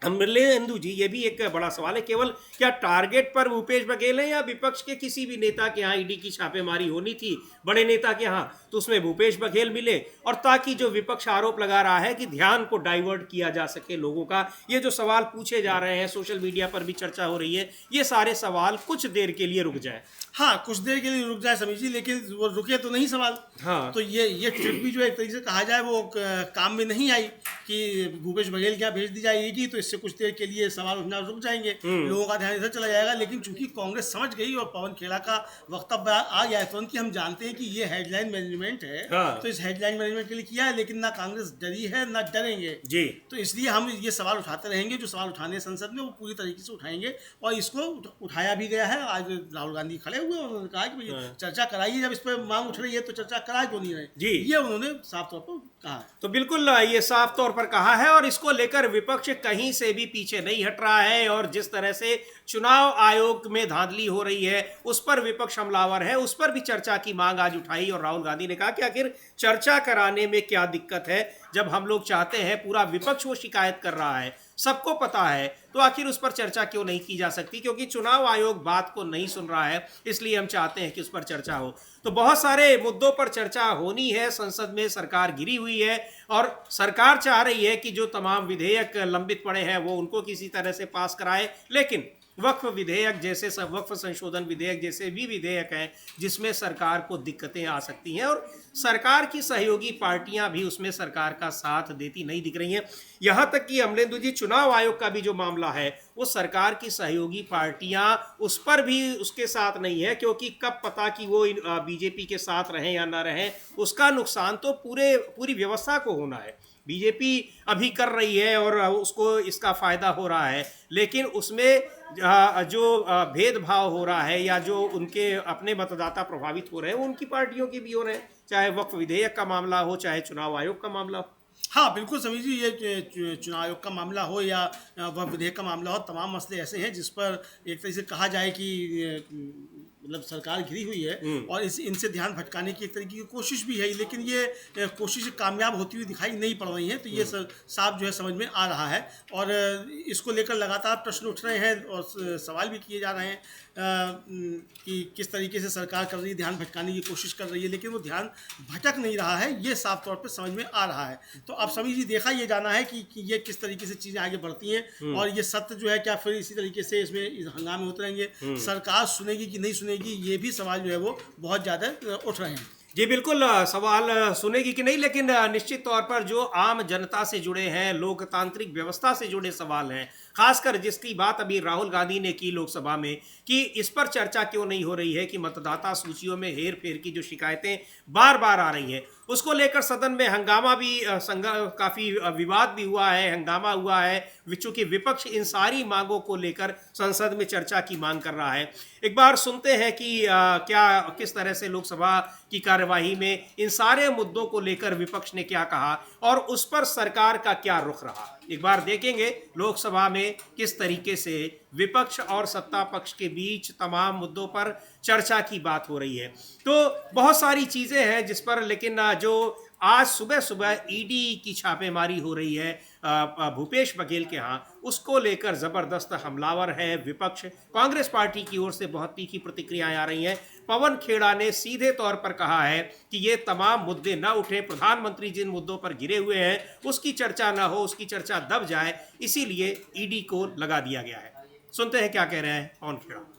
हिंदू जी, ये भी एक बड़ा सवाल है, केवल क्या टारगेट पर भूपेश बघेल है या विपक्ष के किसी भी नेता के यहाँ ईडी की छापेमारी होनी थी, बड़े नेता के यहाँ, तो उसमें भूपेश बघेल मिले, और ताकि जो विपक्ष आरोप लगा रहा है कि ध्यान को डाइवर्ट किया जा सके लोगों का। ये जो सवाल पूछे जा रहे हैं, सोशल मीडिया पर भी चर्चा हो रही है, ये सारे सवाल कुछ देर के लिए रुक जाए। हाँ, कुछ देर के लिए रुक जाए समीर जी, लेकिन वो रुके तो नहीं सवाल। हाँ, तो ये ट्रिप भी जो एक तरीके से कहा जाए वो काम में नहीं आई कि भूपेश बघेल क्या भेज दी जाए ईडी, तो इससे से कुछ देर के लिए सवाल उठना रुक जाएंगे, लोगों का ध्यान इधर चला जाएगा। लेकिन चूंकि कांग्रेस समझ गई और पवन खेड़ा का वक्तव्य आ गया है तुरंत कि हम जानते हैं कि ये हेडलाइन मैनेजमेंट है, हाँ। तो इस हेडलाइन मैनेजमेंट के लिए किया है, लेकिन ना कांग्रेस डरी है ना डरेंगे जी। तो इसलिए हम ये सवाल उठाते रहेंगे, जो सवाल उठाने संसद में वो पूरी तरीके से उठाएंगे। और इसको उठाया भी गया है। आज राहुल गांधी खड़े हुए और उन्होंने कहा कि भाई चर्चा कराइए, जब इस पर मांग उठ रही है तो चर्चा कराए क्यों नहीं रहे जी। ये उन्होंने साफ तौर पर कहा है। तो बिल्कुल ये साफ तौर पर कहा है और इसको लेकर विपक्ष कहीं से भी पीछे नहीं हट रहा है। और जिस तरह से चुनाव आयोग में धांधली हो रही है उस पर विपक्ष हमलावर है, उस पर भी चर्चा की मांग आज उठाई। और राहुल गांधी ने कहा कि आखिर चर्चा कराने में क्या दिक्कत है, जब हम लोग चाहते हैं, पूरा विपक्ष वो शिकायत कर रहा है, सबको पता है, तो आखिर उस पर चर्चा क्यों नहीं की जा सकती? क्योंकि चुनाव आयोग बात को नहीं सुन रहा है, इसलिए हम चाहते हैं कि उस पर चर्चा हो। तो बहुत सारे मुद्दों पर चर्चा होनी है। संसद में सरकार गिरी हुई है और सरकार चाह रही है कि जो तमाम विधेयक लंबित पड़े हैं वो उनको किसी तरह से पास कराए, लेकिन वक्फ विधेयक जैसे वक्फ संशोधन विधेयक जैसे भी विधेयक हैं जिसमें सरकार को दिक्कतें आ सकती हैं और सरकार की सहयोगी पार्टियां भी उसमें सरकार का साथ देती नहीं दिख रही हैं। यहां तक कि अमलेंदु जी, चुनाव आयोग का भी जो मामला है वो सरकार की सहयोगी पार्टियां उस पर भी उसके साथ नहीं है, क्योंकि कब पता कि वो बीजेपी के साथ रहें या ना रहें, उसका नुकसान तो पूरी व्यवस्था को होना है। बीजेपी अभी कर रही है और उसको इसका फायदा हो रहा है, लेकिन उसमें जो भेदभाव हो रहा है या जो उनके अपने मतदाता प्रभावित हो रहे हैं वो उनकी पार्टियों के भी हो रहे हैं, चाहे वक्फ विधेयक का मामला हो, चाहे चुनाव आयोग का मामला हो। हाँ बिल्कुल समीर जी, ये चुनाव आयोग का मामला हो या वह विधेयक का मामला हो, तमाम मसले ऐसे हैं जिस पर एक तरह से कहा जाए कि मतलब सरकार घिरी हुई है और इनसे ध्यान भटकाने की एक तरीके की कोशिश भी है, लेकिन ये कोशिश कामयाब होती हुई दिखाई नहीं पड़ रही है। तो ये साफ जो है समझ में आ रहा है और इसको लेकर लगातार प्रश्न उठ रहे हैं और सवाल भी किए जा रहे हैं कि किस तरीके से सरकार कर रही है, ध्यान भटकाने की कोशिश कर रही है, लेकिन वो ध्यान भटक नहीं रहा है, ये साफ तौर पर समझ में आ रहा है। तो अब समीर जी देखा ये जाना है कि ये किस तरीके से चीज़ें आगे बढ़ती हैं और ये सत्य जो है क्या फिर इसी तरीके से इसमें हंगामे होते रहेंगे, सरकार सुनेगी कि नहीं सुनेगी, ये भी सवाल जो है वो बहुत ज़्यादा उठ रहे हैं। जी बिल्कुल, सवाल सुनेगी कि नहीं, लेकिन निश्चित तौर पर जो आम जनता से जुड़े हैं, लोकतांत्रिक व्यवस्था से जुड़े सवाल हैं, खासकर जिसकी बात अभी राहुल गांधी ने की लोकसभा में कि इस पर चर्चा क्यों नहीं हो रही है कि मतदाता सूचियों में हेर फेर की जो शिकायतें बार बार आ रही हैं, उसको लेकर सदन में हंगामा भी काफ़ी विवाद भी हुआ है, हंगामा हुआ है। चूंकि विपक्ष इन सारी मांगों को लेकर संसद में चर्चा की मांग कर रहा है। एक बार सुनते हैं कि किस तरह से लोकसभा की कार्यवाही में इन सारे मुद्दों को लेकर विपक्ष ने क्या कहा और उस पर सरकार का क्या रुख रहा। एक बार देखेंगे लोकसभा में किस तरीके से विपक्ष और सत्ता पक्ष के बीच तमाम मुद्दों पर चर्चा की बात हो रही है। तो बहुत सारी चीज़ें हैं जिस पर, लेकिन जो आज सुबह सुबह ईडी की छापेमारी हो रही है भूपेश बघेल के यहाँ, उसको लेकर ज़बरदस्त हमलावर है विपक्ष। कांग्रेस पार्टी की ओर से बहुत तीखी प्रतिक्रियाएं आ रही हैं। पवन खेड़ा ने सीधे तौर पर कहा है कि ये तमाम मुद्दे न उठे, प्रधानमंत्री जिन मुद्दों पर गिरे हुए हैं उसकी चर्चा न हो, उसकी चर्चा दब जाए, इसीलिए ईडी को लगा दिया गया है। सुनते हैं क्या कह रहे हैं पवन खेड़ा।